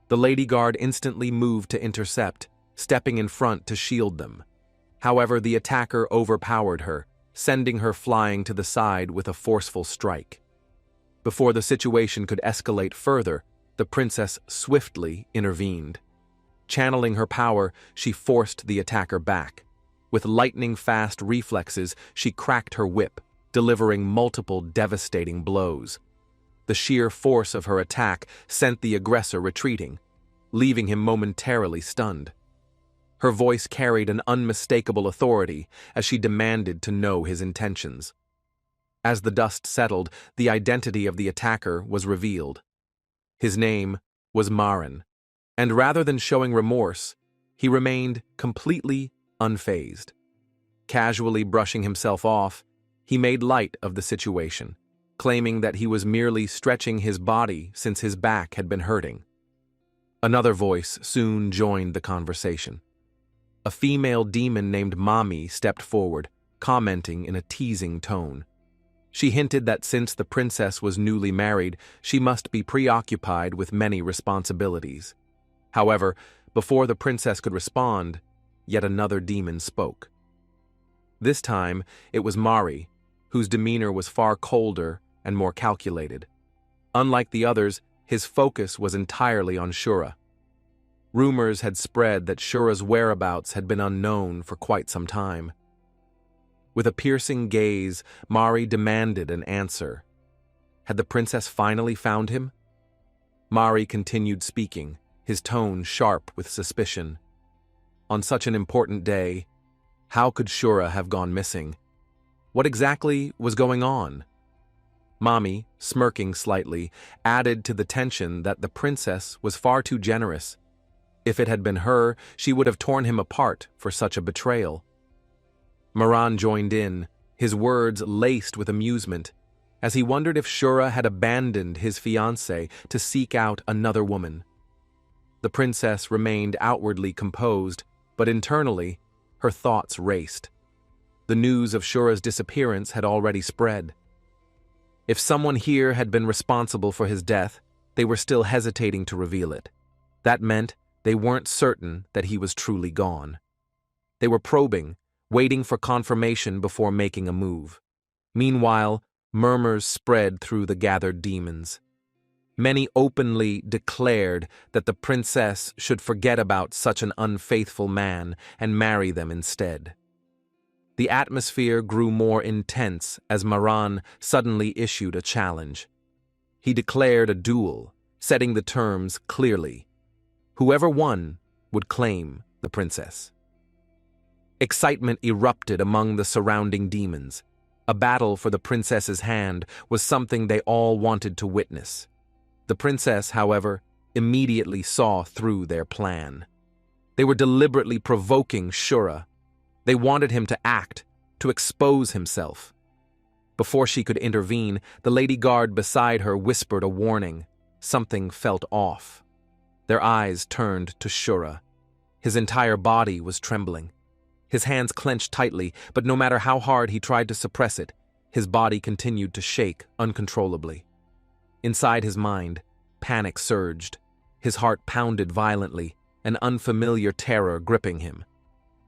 The lady guard instantly moved to intercept, stepping in front to shield them. However, the attacker overpowered her, sending her flying to the side with a forceful strike. Before the situation could escalate further, the princess swiftly intervened. Channeling her power, she forced the attacker back. With lightning-fast reflexes, she cracked her whip, delivering multiple devastating blows. The sheer force of her attack sent the aggressor retreating, leaving him momentarily stunned. Her voice carried an unmistakable authority as she demanded to know his intentions. As the dust settled, the identity of the attacker was revealed. His name was Marin, and rather than showing remorse, he remained completely unfazed. Casually brushing himself off, he made light of the situation, claiming that he was merely stretching his body since his back had been hurting. Another voice soon joined the conversation. A female demon named Mami stepped forward, commenting in a teasing tone. She hinted that since the princess was newly married, she must be preoccupied with many responsibilities. However, before the princess could respond, yet another demon spoke. This time, it was Mari, whose demeanor was far colder and more calculated. Unlike the others, his focus was entirely on Shura. Rumors had spread that Shura's whereabouts had been unknown for quite some time. With a piercing gaze, Mari demanded an answer. Had the princess finally found him? Mari continued speaking, his tone sharp with suspicion. On such an important day, how could Shura have gone missing? What exactly was going on? Mami, smirking slightly, added to the tension that the princess was far too generous. If it had been her, she would have torn him apart for such a betrayal. Maran joined in, his words laced with amusement, as he wondered if Shura had abandoned his fiancée to seek out another woman. The princess remained outwardly composed, but internally, her thoughts raced. The news of Shura's disappearance had already spread. If someone here had been responsible for his death, they were still hesitating to reveal it. That meant they weren't certain that he was truly gone. They were probing, waiting for confirmation before making a move. Meanwhile, murmurs spread through the gathered demons. Many openly declared that the princess should forget about such an unfaithful man and marry them instead. The atmosphere grew more intense as Maran suddenly issued a challenge. He declared a duel, setting the terms clearly. Whoever won would claim the princess. Excitement erupted among the surrounding demons. A battle for the princess's hand was something they all wanted to witness. The princess, however, immediately saw through their plan. They were deliberately provoking Shura. They wanted him to act, to expose himself. Before she could intervene, the lady guard beside her whispered a warning. Something felt off. Their eyes turned to Shura. His entire body was trembling. His hands clenched tightly, but no matter how hard he tried to suppress it, his body continued to shake uncontrollably. Inside his mind, panic surged. His heart pounded violently, an unfamiliar terror gripping him.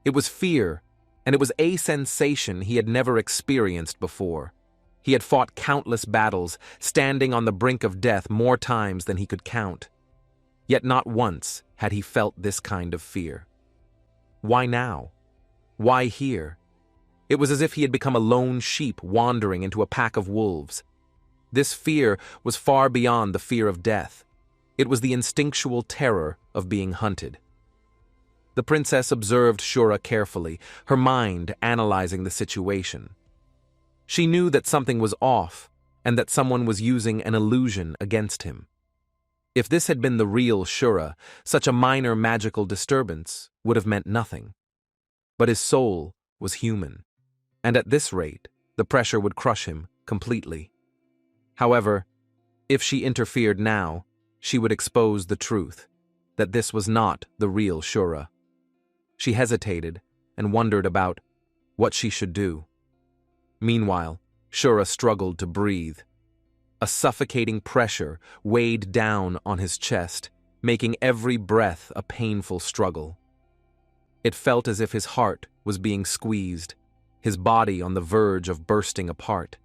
It was fear, and it was a sensation he had never experienced before. He had fought countless battles, standing on the brink of death more times than he could count. Yet not once had he felt this kind of fear. Why now? Why here? It was as if he had become a lone sheep wandering into a pack of wolves. This fear was far beyond the fear of death. It was the instinctual terror of being hunted. The princess observed Shura carefully, her mind analyzing the situation. She knew that something was off, and that someone was using an illusion against him. If this had been the real Shura, such a minor magical disturbance would have meant nothing. But his soul was human, and at this rate, the pressure would crush him completely. However, if she interfered now, she would expose the truth, that this was not the real Shura. She hesitated and wondered about what she should do. Meanwhile, Shura struggled to breathe. A suffocating pressure weighed down on his chest, making every breath a painful struggle. It felt as if his heart was being squeezed, his body on the verge of bursting apart.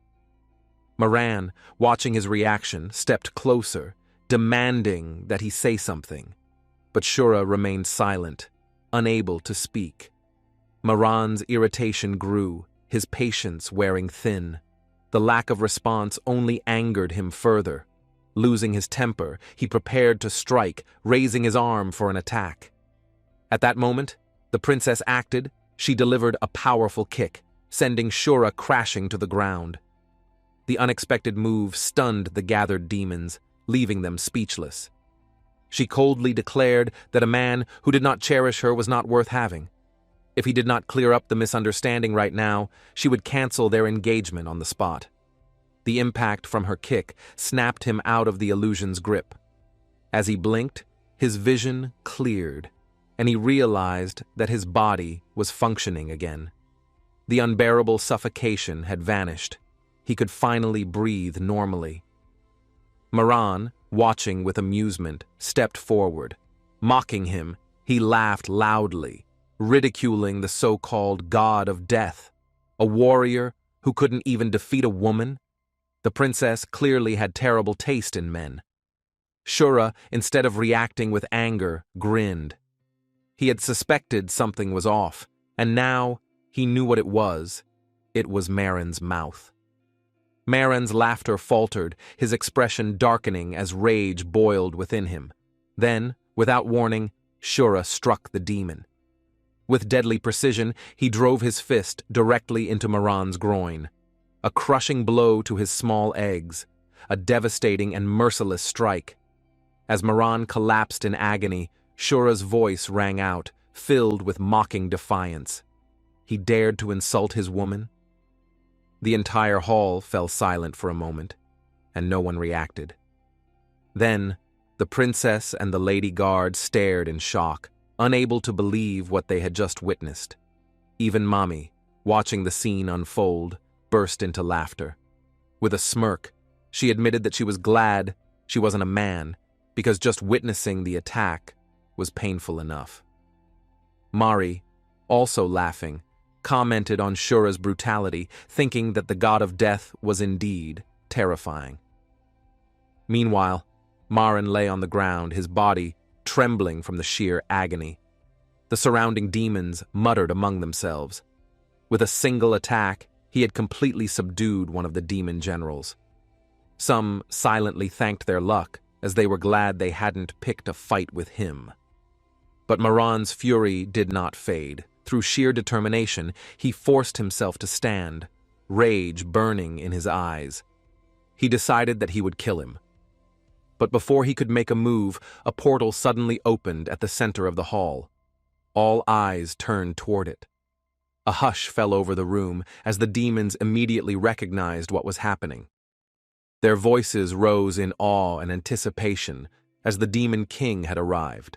Moran, watching his reaction, stepped closer, demanding that he say something. But Shura remained silent, unable to speak. Moran's irritation grew, his patience wearing thin. The lack of response only angered him further. Losing his temper, he prepared to strike, raising his arm for an attack. At that moment, the princess acted. She delivered a powerful kick, sending Shura crashing to the ground. The unexpected move stunned the gathered demons, leaving them speechless. She coldly declared that a man who did not cherish her was not worth having. If he did not clear up the misunderstanding right now, she would cancel their engagement on the spot. The impact from her kick snapped him out of the illusion's grip. As he blinked, his vision cleared, and he realized that his body was functioning again. The unbearable suffocation had vanished. He could finally breathe normally. Moran, watching with amusement, stepped forward. Mocking him, he laughed loudly, ridiculing the so-called god of death, a warrior who couldn't even defeat a woman. The princess clearly had terrible taste in men. Shura, instead of reacting with anger, grinned. He had suspected something was off, and now he knew what it was. It was Marin's mouth. Marin's laughter faltered, his expression darkening as rage boiled within him. Then, without warning, Shura struck the demon. With deadly precision, he drove his fist directly into Moran's groin. A crushing blow to his small eggs, a devastating and merciless strike. As Moran collapsed in agony, Shura's voice rang out, filled with mocking defiance. He dared to insult his woman? The entire hall fell silent for a moment, and no one reacted. Then, the princess and the lady guard stared in shock, unable to believe what they had just witnessed. Even Mommy, watching the scene unfold, burst into laughter. With a smirk, she admitted that she was glad she wasn't a man, because just witnessing the attack was painful enough. Mari, also laughing, commented on Shura's brutality, thinking that the god of death was indeed terrifying. Meanwhile, Marin lay on the ground, his body trembling from the sheer agony. The surrounding demons muttered among themselves. With a single attack, he had completely subdued one of the demon generals. Some silently thanked their luck, as they were glad they hadn't picked a fight with him. But Moran's fury did not fade. Through sheer determination, he forced himself to stand, rage burning in his eyes. He decided that he would kill him. But before he could make a move, a portal suddenly opened at the center of the hall. All eyes turned toward it. A hush fell over the room as the demons immediately recognized what was happening. Their voices rose in awe and anticipation as the Demon King had arrived.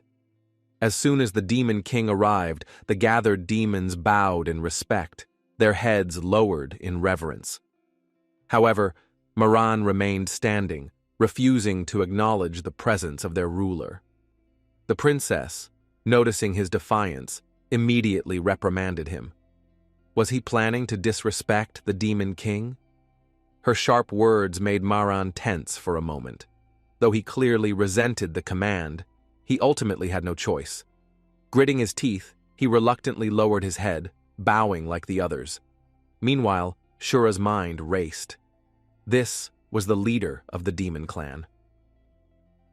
As soon as the Demon King arrived, the gathered demons bowed in respect, their heads lowered in reverence. However, Moran remained standing, refusing to acknowledge the presence of their ruler. The princess, noticing his defiance, immediately reprimanded him. Was he planning to disrespect the Demon King? Her sharp words made Maran tense for a moment. Though he clearly resented the command, he ultimately had no choice. Gritting his teeth, he reluctantly lowered his head, bowing like the others. Meanwhile, Shura's mind raced. This was the leader of the Demon Clan.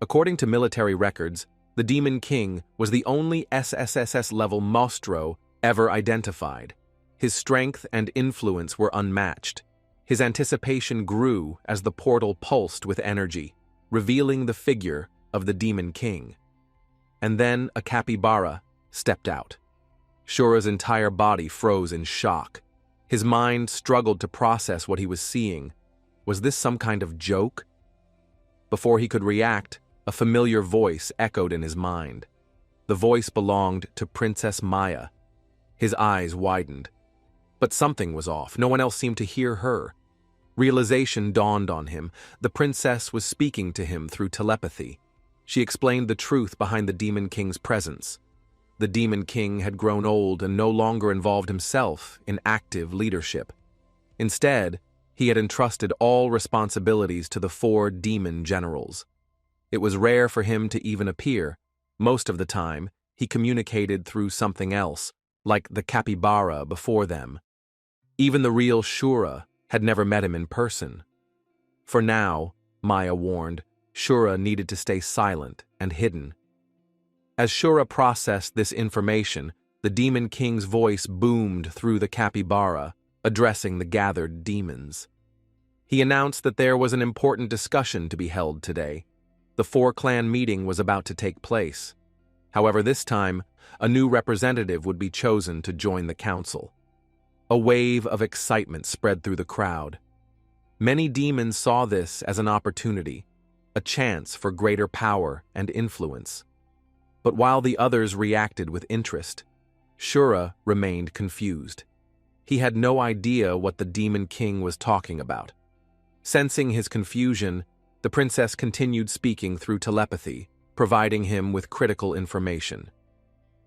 According to military records, the Demon King was the only SSSS-level Mostro ever identified. His strength and influence were unmatched. His anticipation grew as the portal pulsed with energy, revealing the figure of the Demon King. And then a capybara stepped out. Shura's entire body froze in shock. His mind struggled to process what he was seeing. Was this some kind of joke? Before he could react, a familiar voice echoed in his mind. The voice belonged to Princess Maya. His eyes widened. But something was off. No one else seemed to hear her. Realization dawned on him. The princess was speaking to him through telepathy. She explained the truth behind the Demon King's presence. The Demon King had grown old and no longer involved himself in active leadership. Instead, he had entrusted all responsibilities to the 4 demon generals. It was rare for him to even appear. Most of the time, he communicated through something else, like the capybara before them. Even the real Shura had never met him in person. For now, Maya warned, Shura needed to stay silent and hidden. As Shura processed this information, the Demon King's voice boomed through the capybara, addressing the gathered demons. He announced that there was an important discussion to be held today. The 4-clan meeting was about to take place. However, this time, a new representative would be chosen to join the council. A wave of excitement spread through the crowd. Many demons saw this as an opportunity, a chance for greater power and influence. But while the others reacted with interest, Shura remained confused. He had no idea what the Demon King was talking about. Sensing his confusion, the princess continued speaking through telepathy, providing him with critical information.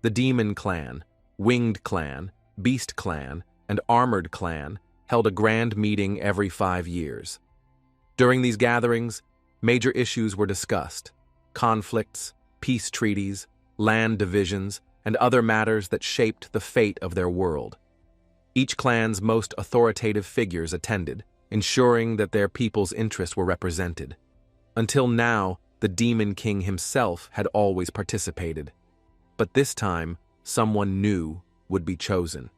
The Demon Clan, Winged Clan, Beast Clan, and Armored Clan held a grand meeting every 5 years. During these gatherings, major issues were discussed: conflicts, peace treaties, land divisions, and other matters that shaped the fate of their world. Each clan's most authoritative figures attended, ensuring that their people's interests were represented. Until now, the Demon King himself had always participated. But this time, someone new would be chosen.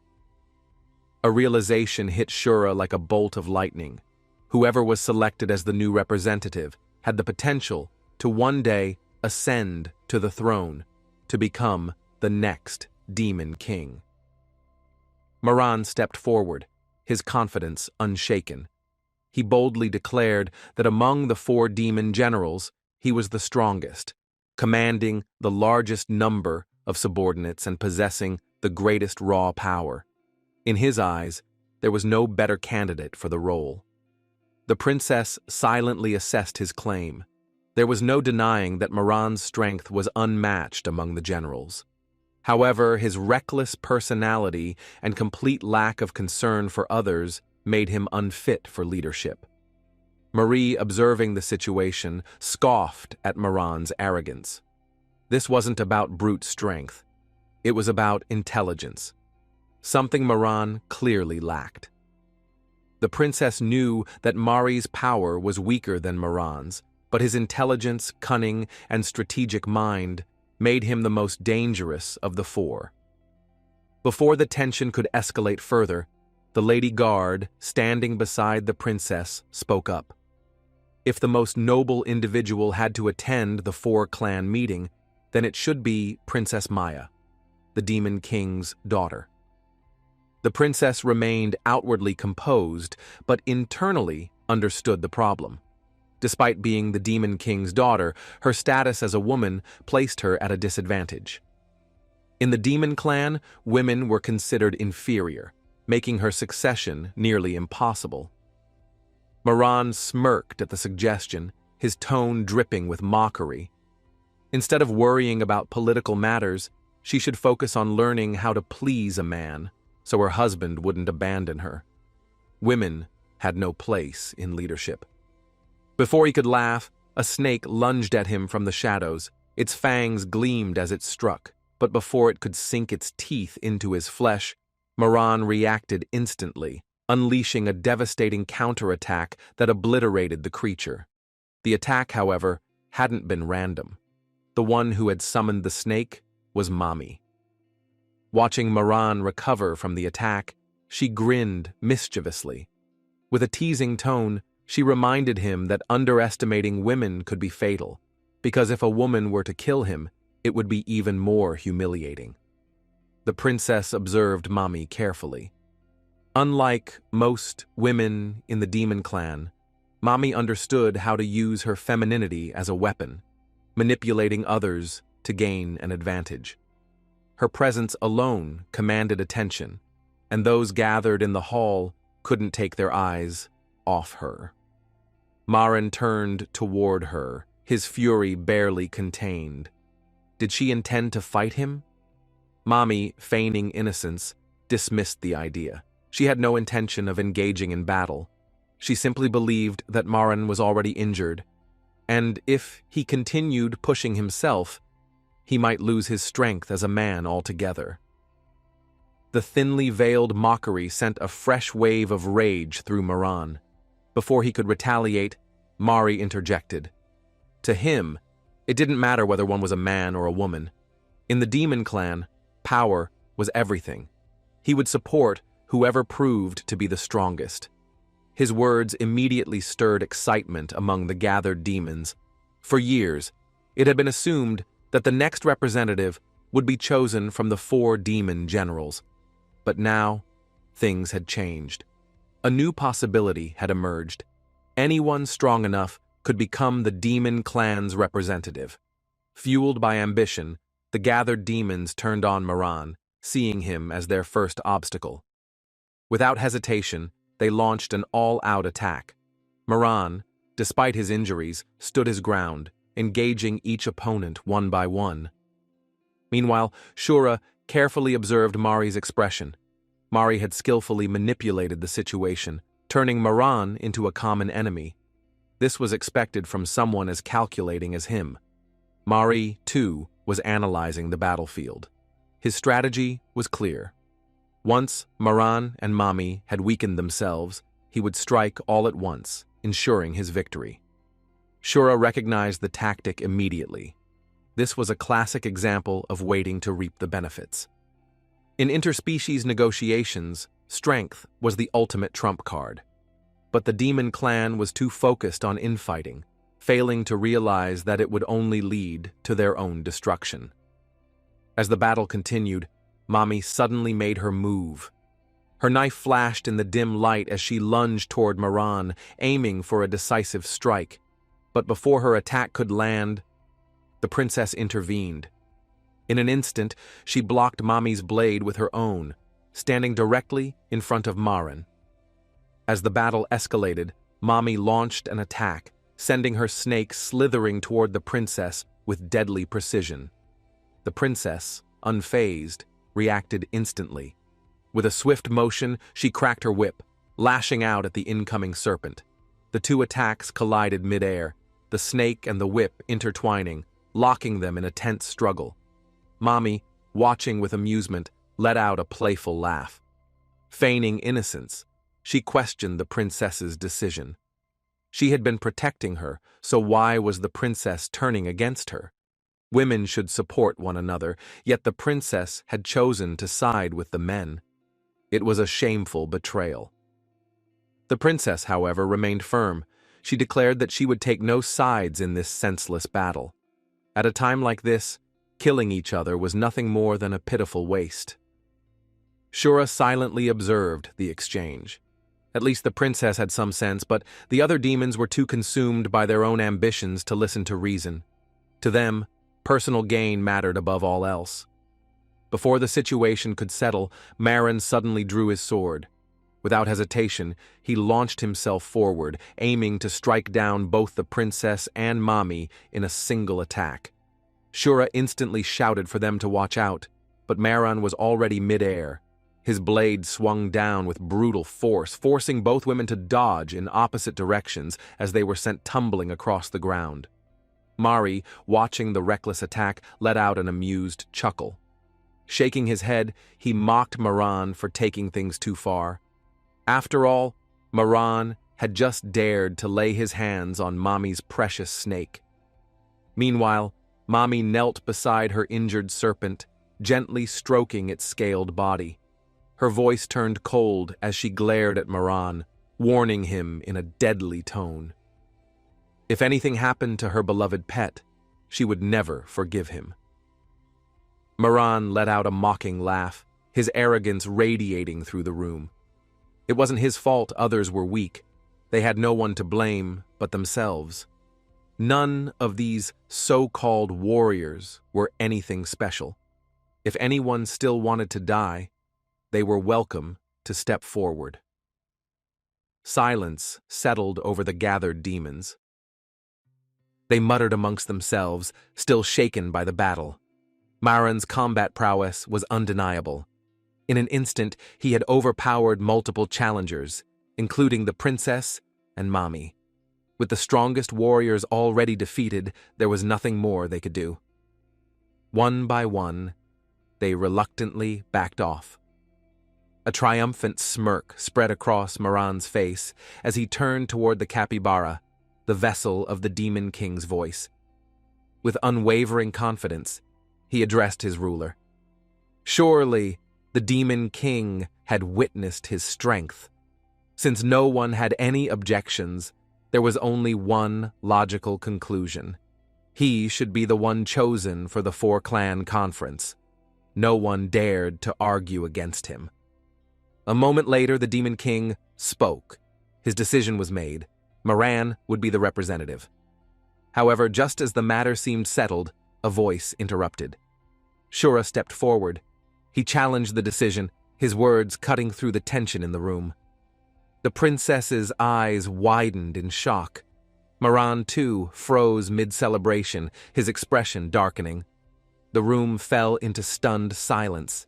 A realization hit Shura like a bolt of lightning. Whoever was selected as the new representative had the potential to one day ascend to the throne, to become the next Demon King. Maran stepped forward, his confidence unshaken. He boldly declared that among the 4 demon generals, he was the strongest, commanding the largest number of subordinates and possessing the greatest raw power. In his eyes, there was no better candidate for the role. The princess silently assessed his claim. There was no denying that Maran's strength was unmatched among the generals. However, his reckless personality and complete lack of concern for others made him unfit for leadership. Marie, observing the situation, scoffed at Maran's arrogance. This wasn't about brute strength. It was about intelligence, something Maran clearly lacked. The princess knew that Mari's power was weaker than Maran's, but his intelligence, cunning, and strategic mind made him the most dangerous of the 4. Before the tension could escalate further, the lady guard, standing beside the princess, spoke up. If the most noble individual had to attend the 4-clan meeting, then it should be Princess Maya, the Demon King's daughter. The princess remained outwardly composed, but internally understood the problem. Despite being the Demon King's daughter, her status as a woman placed her at a disadvantage. In the Demon Clan, women were considered inferior, making her succession nearly impossible. Maran smirked at the suggestion, his tone dripping with mockery. Instead of worrying about political matters, she should focus on learning how to please a man, so her husband wouldn't abandon her. Women had no place in leadership. Before he could laugh, a snake lunged at him from the shadows. Its fangs gleamed as it struck, but before it could sink its teeth into his flesh, Maran reacted instantly, unleashing a devastating counterattack that obliterated the creature. The attack, however, hadn't been random. The one who had summoned the snake was Mommy. Watching Maran recover from the attack, she grinned mischievously. With a teasing tone, she reminded him that underestimating women could be fatal, because if a woman were to kill him, it would be even more humiliating. The princess observed Mommy carefully. Unlike most women in the demon clan, Mommy understood how to use her femininity as a weapon, manipulating others to gain an advantage. Her presence alone commanded attention, and those gathered in the hall couldn't take their eyes off her. Maran turned toward her, his fury barely contained. Did she intend to fight him? Mommy, feigning innocence, dismissed the idea. She had no intention of engaging in battle. She simply believed that Maran was already injured, and if he continued pushing himself, he might lose his strength as a man altogether. The thinly veiled mockery sent a fresh wave of rage through Maran. Before he could retaliate, Mari interjected. To him, it didn't matter whether one was a man or a woman. In the demon clan, power was everything. He would support whoever proved to be the strongest. His words immediately stirred excitement among the gathered demons. For years, it had been assumed that the next representative would be chosen from the 4 demon generals. But now, things had changed. A new possibility had emerged. Anyone strong enough could become the demon clan's representative. Fueled by ambition, the gathered demons turned on Maran, seeing him as their first obstacle. Without hesitation, they launched an all-out attack. Maran, despite his injuries, stood his ground, engaging each opponent one by one. Meanwhile, Shura carefully observed Mari's expression. Mari had skillfully manipulated the situation, turning Maran into a common enemy. This was expected from someone as calculating as him. Mari, too, was analyzing the battlefield. His strategy was clear. Once Maran and Mommy had weakened themselves, he would strike all at once, ensuring his victory. Shura recognized the tactic immediately. This was a classic example of waiting to reap the benefits. In interspecies negotiations, strength was the ultimate trump card. But the demon clan was too focused on infighting, failing to realize that it would only lead to their own destruction. As the battle continued, Mommy suddenly made her move. Her knife flashed in the dim light as she lunged toward Maran, aiming for a decisive strike. But before her attack could land, the princess intervened. In an instant, she blocked Mommy's blade with her own, standing directly in front of Maran. As the battle escalated, Mommy launched an attack, sending her snake slithering toward the princess with deadly precision. The princess, unfazed, reacted instantly. With a swift motion, she cracked her whip, lashing out at the incoming serpent. The 2 attacks collided midair, the snake and the whip intertwining, locking them in a tense struggle. Mommy, watching with amusement, let out a playful laugh. Feigning innocence, she questioned the princess's decision. She had been protecting her, so why was the princess turning against her? Women should support one another, yet the princess had chosen to side with the men. It was a shameful betrayal. The princess, however, remained firm. She declared that she would take no sides in this senseless battle. At a time like this, killing each other was nothing more than a pitiful waste. Shura silently observed the exchange. At least the princess had some sense, but the other demons were too consumed by their own ambitions to listen to reason. To them, personal gain mattered above all else. Before the situation could settle, Maran suddenly drew his sword. Without hesitation, he launched himself forward, aiming to strike down both the princess and Mommy in a single attack. Shura instantly shouted for them to watch out, but Maran was already midair. His blade swung down with brutal force, forcing both women to dodge in opposite directions as they were sent tumbling across the ground. Mari, watching the reckless attack, let out an amused chuckle. Shaking his head, he mocked Maran for taking things too far. After all, Maran had just dared to lay his hands on Mami's precious snake. Meanwhile, Mami knelt beside her injured serpent, gently stroking its scaled body. Her voice turned cold as she glared at Maran, warning him in a deadly tone. If anything happened to her beloved pet, she would never forgive him. Maran let out a mocking laugh, his arrogance radiating through the room. It wasn't his fault others were weak. They had no one to blame but themselves. None of these so-called warriors were anything special. If anyone still wanted to die, they were welcome to step forward. Silence settled over the gathered demons. They muttered amongst themselves, still shaken by the battle. Maran's combat prowess was undeniable. In an instant, he had overpowered multiple challengers, including the princess and Mami. With the strongest warriors already defeated, there was nothing more they could do. One by one, they reluctantly backed off. A triumphant smirk spread across Maran's face as he turned toward the capybara, the vessel of the Demon King's voice. With unwavering confidence, he addressed his ruler. Surely, the Demon King had witnessed his strength. Since no one had any objections, there was only one logical conclusion. He should be the one chosen for the four-clan conference. No one dared to argue against him. A moment later, the Demon King spoke. His decision was made. Maran would be the representative. However, just as the matter seemed settled, a voice interrupted. Shura stepped forward. He challenged the decision, his words cutting through the tension in the room. The princess's eyes widened in shock. Maran, too, froze mid-celebration, his expression darkening. The room fell into stunned silence.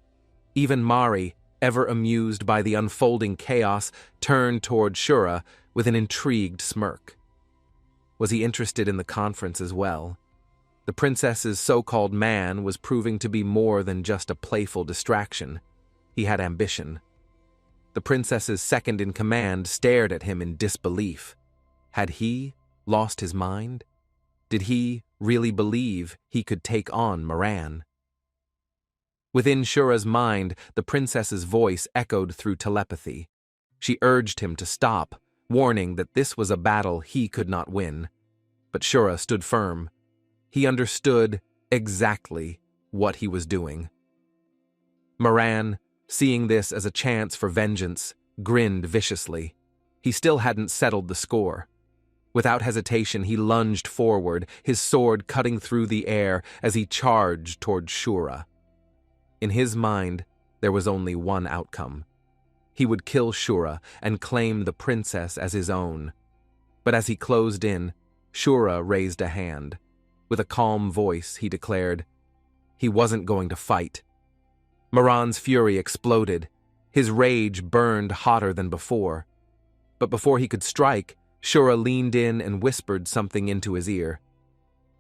Even Mari, ever amused by the unfolding chaos, turned toward Shura with an intrigued smirk. Was he interested in the conference as well? The princess's so-called man was proving to be more than just a playful distraction. He had ambition. The princess's second-in-command stared at him in disbelief. Had he lost his mind? Did he really believe he could take on Maran? Within Shura's mind, the princess's voice echoed through telepathy. She urged him to stop, warning that this was a battle he could not win. But Shura stood firm. He understood exactly what he was doing. Maran, seeing this as a chance for vengeance, grinned viciously. He still hadn't settled the score. Without hesitation, he lunged forward, his sword cutting through the air as he charged toward Shura. In his mind, there was only one outcome. He would kill Shura and claim the princess as his own. But as he closed in, Shura raised a hand. With a calm voice, he declared, he wasn't going to fight. Maran's fury exploded. His rage burned hotter than before. But before he could strike, Shura leaned in and whispered something into his ear.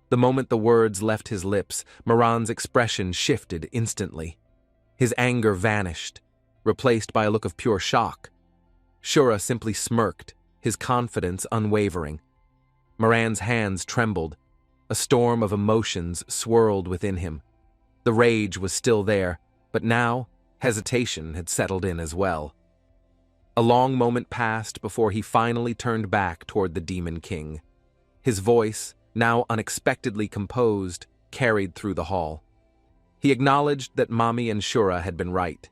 The moment the words left his lips, Maran's expression shifted instantly. His anger vanished, replaced by a look of pure shock. Shura simply smirked, his confidence unwavering. Maran's hands trembled. A storm of emotions swirled within him. The rage was still there, but now hesitation had settled in as well. A long moment passed before he finally turned back toward the Demon King. His voice, now unexpectedly composed, carried through the hall. He acknowledged that Mami and Shura had been right.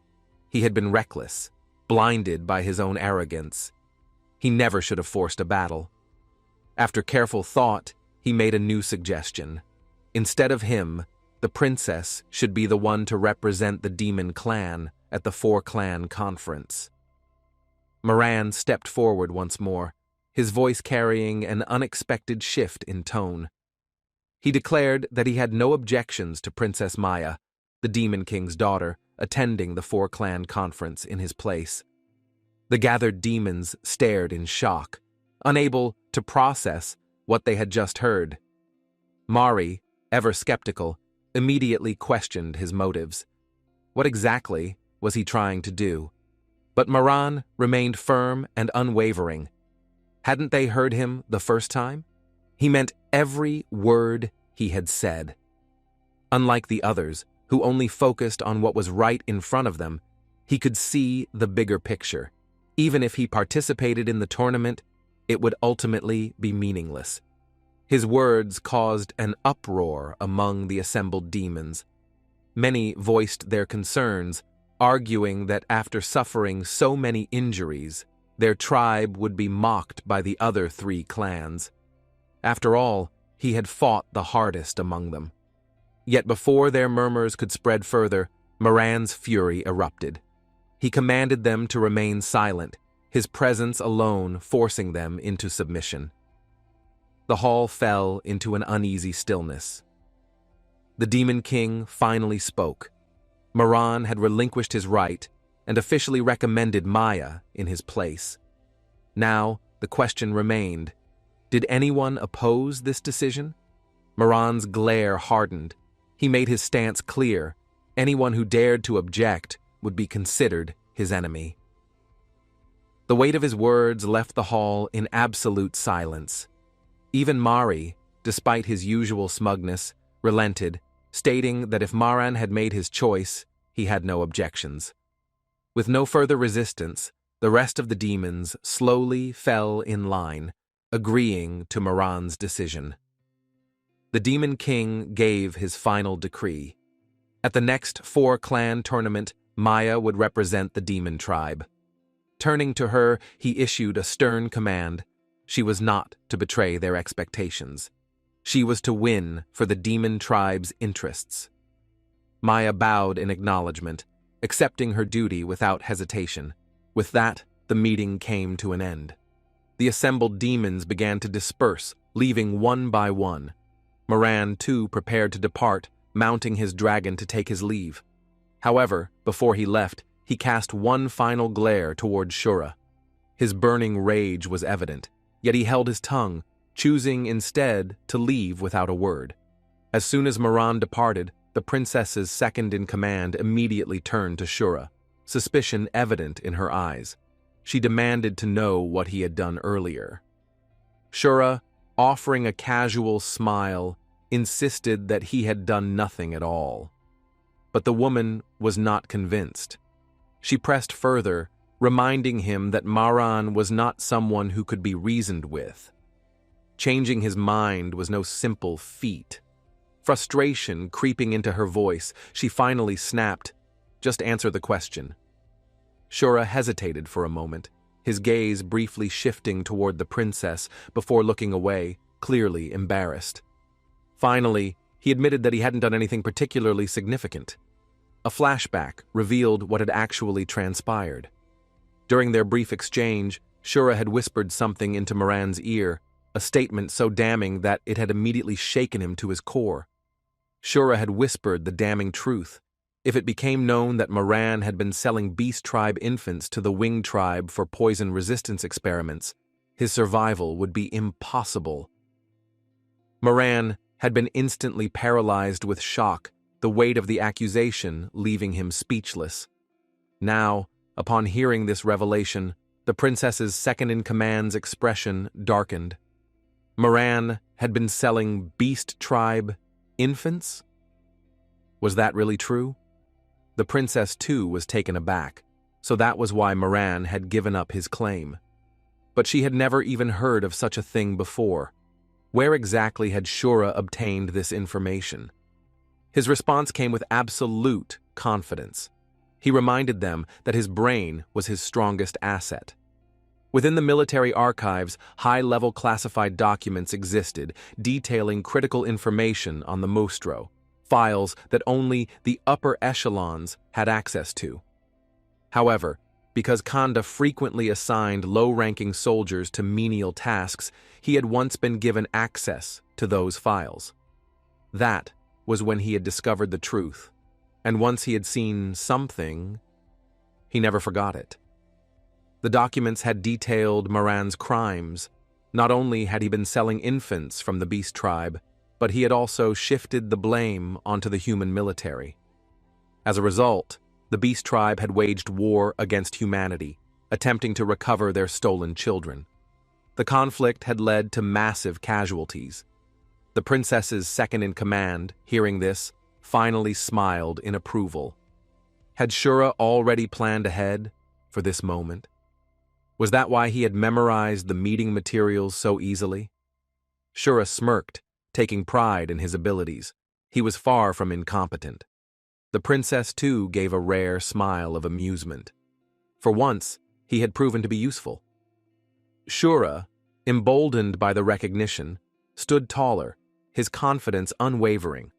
He had been reckless, blinded by his own arrogance. He never should have forced a battle. After careful thought, he made a new suggestion. Instead of him, the princess should be the one to represent the demon clan at the four-clan conference. Maran stepped forward once more, his voice carrying an unexpected shift in tone. He declared that he had no objections to Princess Maya, the Demon King's daughter, attending the four-clan conference in his place. The gathered demons stared in shock, unable to process what they had just heard. Mari, ever skeptical, immediately questioned his motives. What exactly was he trying to do? But Moran remained firm and unwavering. Hadn't they heard him the first time? He meant every word he had said. Unlike the others, who only focused on what was right in front of them, he could see the bigger picture. Even if he participated in the tournament, it would ultimately be meaningless. His words caused an uproar among the assembled demons. Many voiced their concerns, arguing that after suffering so many injuries, their tribe would be mocked by the other three clans. After all, he had fought the hardest among them. Yet before their murmurs could spread further, Moran's fury erupted. He commanded them to remain silent, his presence alone forcing them into submission. The hall fell into an uneasy stillness. The Demon King finally spoke. Moran had relinquished his right and officially recommended Maya in his place. Now, the question remained, did anyone oppose this decision? Moran's glare hardened. He made his stance clear. Anyone who dared to object would be considered his enemy. The weight of his words left the hall in absolute silence. Even Mari, despite his usual smugness, relented, stating that if Moran had made his choice, he had no objections. With no further resistance, the rest of the demons slowly fell in line, agreeing to Moran's decision. The Demon King gave his final decree. At the next four-clan tournament, Maya would represent the demon tribe. Turning to her, he issued a stern command. She was not to betray their expectations. She was to win for the demon tribe's interests. Maya bowed in acknowledgement, accepting her duty without hesitation. With that, the meeting came to an end. The assembled demons began to disperse, leaving one by one. Moran, too, prepared to depart, mounting his dragon to take his leave. However, before he left, he cast one final glare toward Shura. His burning rage was evident, yet he held his tongue, choosing instead to leave without a word. As soon as Moran departed, the princess's second-in-command immediately turned to Shura, suspicion evident in her eyes. She demanded to know what he had done earlier. Shura, offering a casual smile, insisted that he had done nothing at all. But the woman was not convinced. She pressed further, reminding him that Moran was not someone who could be reasoned with. Changing his mind was no simple feat. Frustration creeping into her voice, she finally snapped, "Just answer the question." Shura hesitated for a moment, his gaze briefly shifting toward the princess before looking away, clearly embarrassed. Finally, he admitted that he hadn't done anything particularly significant. A flashback revealed what had actually transpired. During their brief exchange, Shura had whispered something into Moran's ear, a statement so damning that it had immediately shaken him to his core. Shura had whispered the damning truth. If it became known that Moran had been selling Beast Tribe infants to the Wing Tribe for poison resistance experiments, his survival would be impossible. Moran had been instantly paralyzed with shock, the weight of the accusation leaving him speechless. Now, upon hearing this revelation, the princess's second-in-command's expression darkened. Moran had been selling Beast Tribe infants? Was that really true? The princess, too, was taken aback, so that was why Moran had given up his claim. But she had never even heard of such a thing before. Where exactly had Shura obtained this information? His response came with absolute confidence. He reminded them that his brain was his strongest asset. Within the military archives, high-level classified documents existed detailing critical information on the Mostro, files that only the upper echelons had access to. However, because Khanda frequently assigned low-ranking soldiers to menial tasks, he had once been given access to those files. That was when he had discovered the truth. And once he had seen something, he never forgot it. The documents had detailed Moran's crimes. Not only had he been selling infants from the beast tribe, but he had also shifted the blame onto the human military. As a result, the beast tribe had waged war against humanity, attempting to recover their stolen children. The conflict had led to massive casualties. The princess's second-in-command, hearing this, finally smiled in approval. Had Shura already planned ahead for this moment? Was that why he had memorized the meeting materials so easily? Shura smirked, taking pride in his abilities. He was far from incompetent. The princess, too, gave a rare smile of amusement. For once, he had proven to be useful. Shura, emboldened by the recognition, stood taller, his confidence unwavering.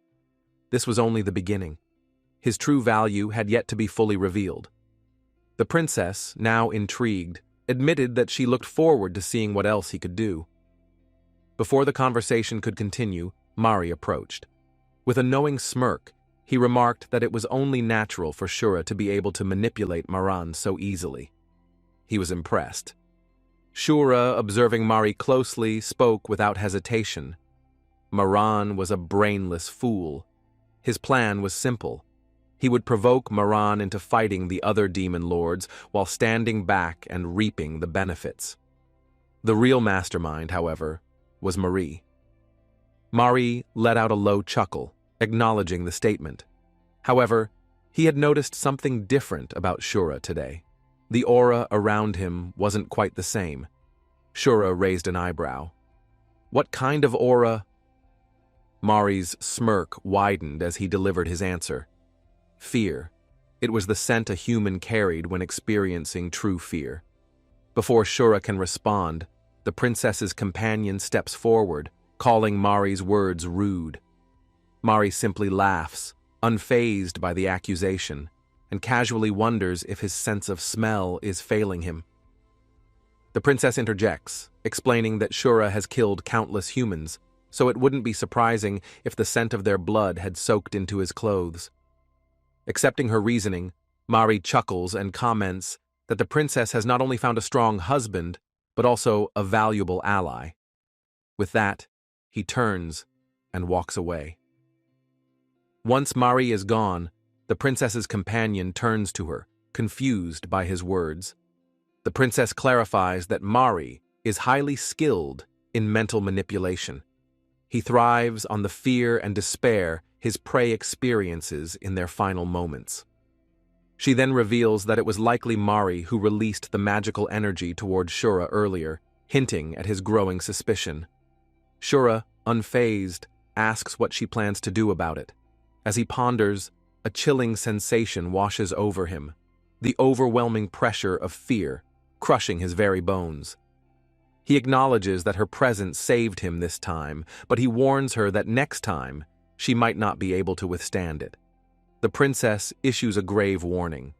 This was only the beginning. His true value had yet to be fully revealed. The princess, now intrigued, admitted that she looked forward to seeing what else he could do. Before the conversation could continue, Mari approached. With a knowing smirk, he remarked that it was only natural for Shura to be able to manipulate Moran so easily. He was impressed. Shura, observing Mari closely, spoke without hesitation. Moran was a brainless fool. His plan was simple. He would provoke Moran into fighting the other demon lords while standing back and reaping the benefits. The real mastermind, however, was Marie. Mari let out a low chuckle, acknowledging the statement. However, he had noticed something different about Shura today. The aura around him wasn't quite the same. Shura raised an eyebrow. What kind of aura? Mari's smirk widened as he delivered his answer. Fear. It was the scent a human carried when experiencing true fear. Before Shura can respond, the princess's companion steps forward, calling Mari's words rude. Mari simply laughs, unfazed by the accusation, and casually wonders if his sense of smell is failing him. The princess interjects, explaining that Shura has killed countless humans, so it wouldn't be surprising if the scent of their blood had soaked into his clothes. Accepting her reasoning, Mari chuckles and comments that the princess has not only found a strong husband, but also a valuable ally. With that, he turns and walks away. Once Mari is gone, the princess's companion turns to her, confused by his words. The princess clarifies that Mari is highly skilled in mental manipulation. He thrives on the fear and despair his prey experiences in their final moments. She then reveals that it was likely Mari who released the magical energy toward Shura earlier, hinting at his growing suspicion. Shura, unfazed, asks what she plans to do about it. As he ponders, a chilling sensation washes over him, the overwhelming pressure of fear, crushing his very bones. He acknowledges that her presence saved him this time, but he warns her that next time, she might not be able to withstand it. The princess issues a grave warning.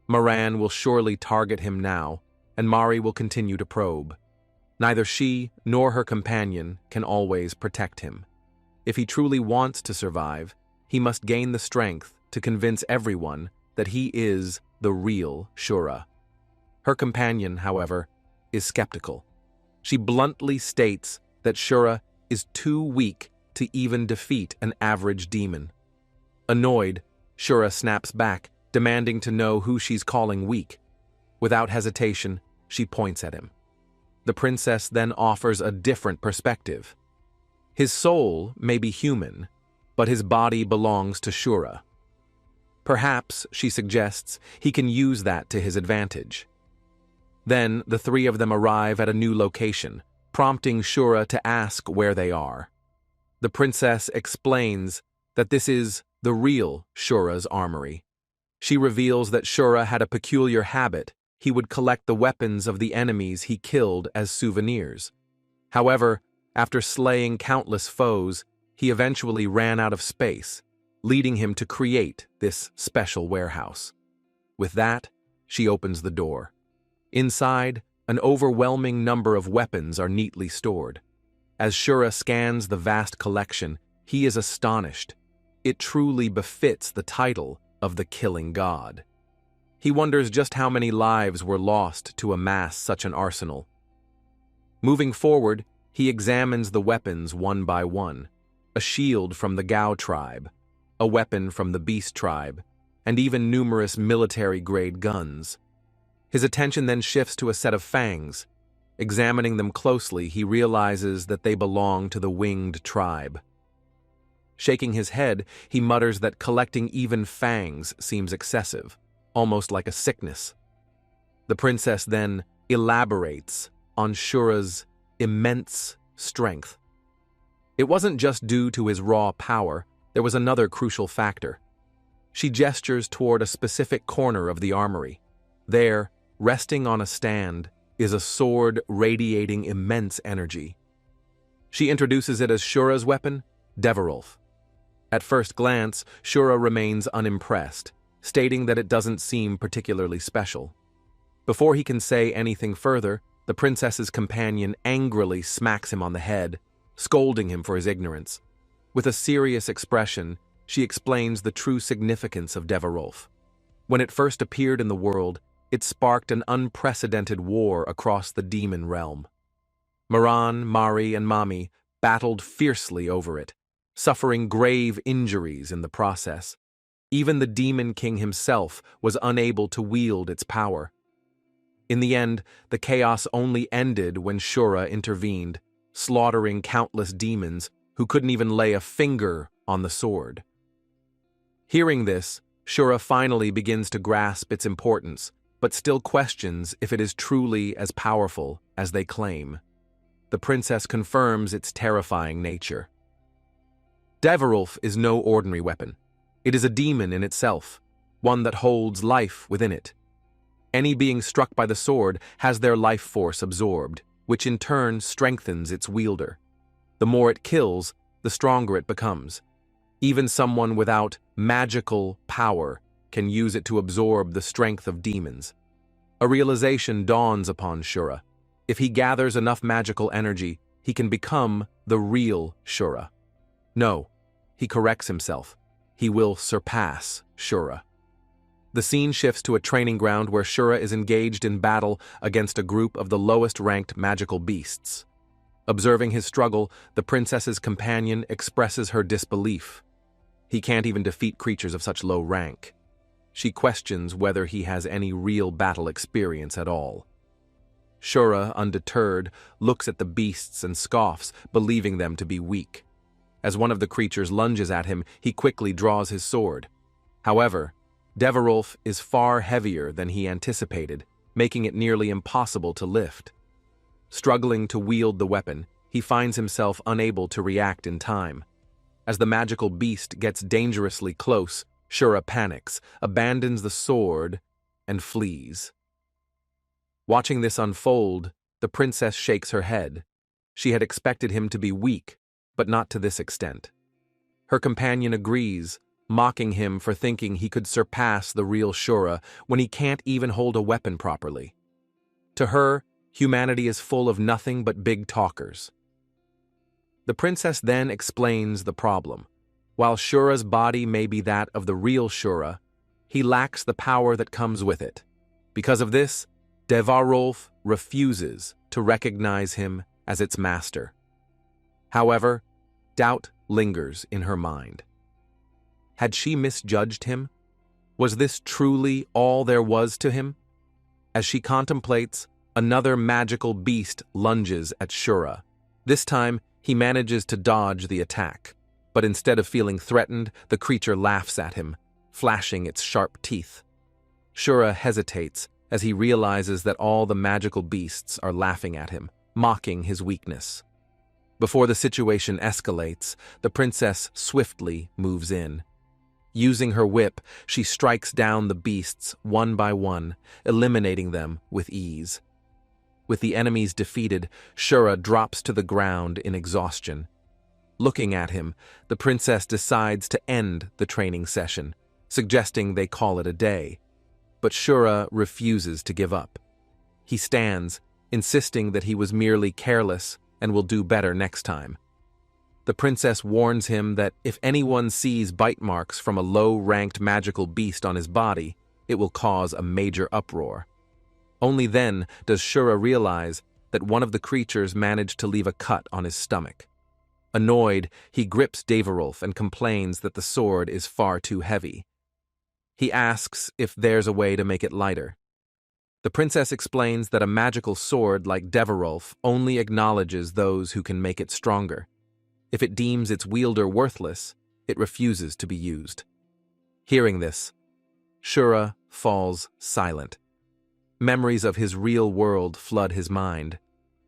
Moran will surely target him now, and Mari will continue to probe. Neither she nor her companion can always protect him. If he truly wants to survive, he must gain the strength to convince everyone that he is the real Shura. Her companion, however, is skeptical. She bluntly states that Shura is too weak to even defeat an average demon. Annoyed, Shura snaps back, demanding to know who she's calling weak. Without hesitation, she points at him. The princess then offers a different perspective. His soul may be human, but his body belongs to Shura. Perhaps, she suggests, he can use that to his advantage. Then the three of them arrive at a new location, prompting Shura to ask where they are. The princess explains that this is the real Shura's armory. She reveals that Shura had a peculiar habit. He would collect the weapons of the enemies he killed as souvenirs. However, after slaying countless foes, he eventually ran out of space, leading him to create this special warehouse. With that, she opens the door. Inside, an overwhelming number of weapons are neatly stored. As Shura scans the vast collection, he is astonished. It truly befits the title of the killing god. He wonders just how many lives were lost to amass such an arsenal. Moving forward, he examines the weapons one by one: a shield from the Gao tribe, a weapon from the Beast tribe, and even numerous military-grade guns. His attention then shifts to a set of fangs. Examining them closely, he realizes that they belong to the Winged tribe. Shaking his head, he mutters that collecting even fangs seems excessive, almost like a sickness. The princess then elaborates on Shura's immense strength. It wasn't just due to his raw power, there was another crucial factor. She gestures toward a specific corner of the armory. There, resting on a stand, is a sword radiating immense energy. She introduces it as Shura's weapon, Deverolf. At first glance, Shura remains unimpressed, stating that it doesn't seem particularly special. Before he can say anything further, the princess's companion angrily smacks him on the head, scolding him for his ignorance. With a serious expression, she explains the true significance of Deverolf. When it first appeared in the world, it sparked an unprecedented war across the demon realm. Maran, Mari, and Mami battled fiercely over it, suffering grave injuries in the process. Even the Demon King himself was unable to wield its power. In the end, the chaos only ended when Shura intervened, slaughtering countless demons who couldn't even lay a finger on the sword. Hearing this, Shura finally begins to grasp its importance, but still questions if it is truly as powerful as they claim. The princess confirms its terrifying nature. Deverolf is no ordinary weapon. It is a demon in itself, one that holds life within it. Any being struck by the sword has their life force absorbed, which in turn strengthens its wielder. The more it kills, the stronger it becomes. Even someone without magical power can use it to absorb the strength of demons. A realization dawns upon Shura. If he gathers enough magical energy, he can become the real Shura. No, he corrects himself. He will surpass Shura. The scene shifts to a training ground where Shura is engaged in battle against a group of the lowest-ranked magical beasts. Observing his struggle, the princess's companion expresses her disbelief. He can't even defeat creatures of such low rank. She questions whether he has any real battle experience at all. Shura, undeterred, looks at the beasts and scoffs, believing them to be weak. As one of the creatures lunges at him, he quickly draws his sword. However, Deverolf is far heavier than he anticipated, making it nearly impossible to lift. Struggling to wield the weapon, he finds himself unable to react in time. As the magical beast gets dangerously close, Shura panics, abandons the sword, and flees. Watching this unfold, the princess shakes her head. She had expected him to be weak, but not to this extent. Her companion agrees, mocking him for thinking he could surpass the real Shura when he can't even hold a weapon properly. To her, humanity is full of nothing but big talkers. The princess then explains the problem. While Shura's body may be that of the real Shura, he lacks the power that comes with it. Because of this, Deverolf refuses to recognize him as its master. However, doubt lingers in her mind. Had she misjudged him? Was this truly all there was to him? As she contemplates, another magical beast lunges at Shura. This time, he manages to dodge the attack, but instead of feeling threatened, the creature laughs at him, flashing its sharp teeth. Shura hesitates as he realizes that all the magical beasts are laughing at him, mocking his weakness. Before the situation escalates, the princess swiftly moves in. Using her whip, she strikes down the beasts one by one, eliminating them with ease. With the enemies defeated, Shura drops to the ground in exhaustion. Looking at him, the princess decides to end the training session, suggesting they call it a day. But Shura refuses to give up. He stands, insisting that he was merely careless and will do better next time. The princess warns him that if anyone sees bite marks from a low-ranked magical beast on his body, it will cause a major uproar. Only then does Shura realize that one of the creatures managed to leave a cut on his stomach. Annoyed, he grips Deverolf and complains that the sword is far too heavy. He asks if there's a way to make it lighter. The princess explains that a magical sword like Deverolf only acknowledges those who can make it stronger. If it deems its wielder worthless, it refuses to be used. Hearing this, Shura falls silent. Memories of his real world flood his mind.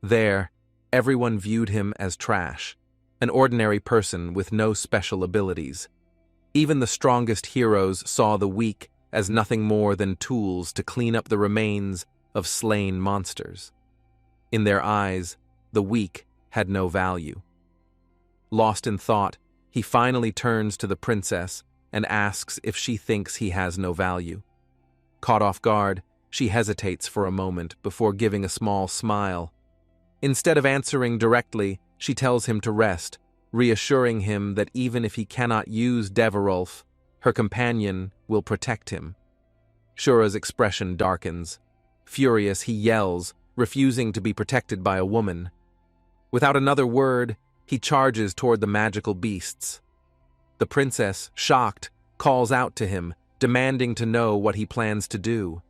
There, everyone viewed him as trash, an ordinary person with no special abilities. Even the strongest heroes saw the weak as nothing more than tools to clean up the remains of slain monsters. In their eyes, the weak had no value. Lost in thought, he finally turns to the princess and asks if she thinks he has no value. Caught off guard, she hesitates for a moment before giving a small smile. Instead of answering directly, she tells him to rest, reassuring him that even if he cannot use Deverolf, her companion will protect him. Shura's expression darkens. Furious, he yells, refusing to be protected by a woman. Without another word, he charges toward the magical beasts. The princess, shocked, calls out to him, demanding to know what he plans to do.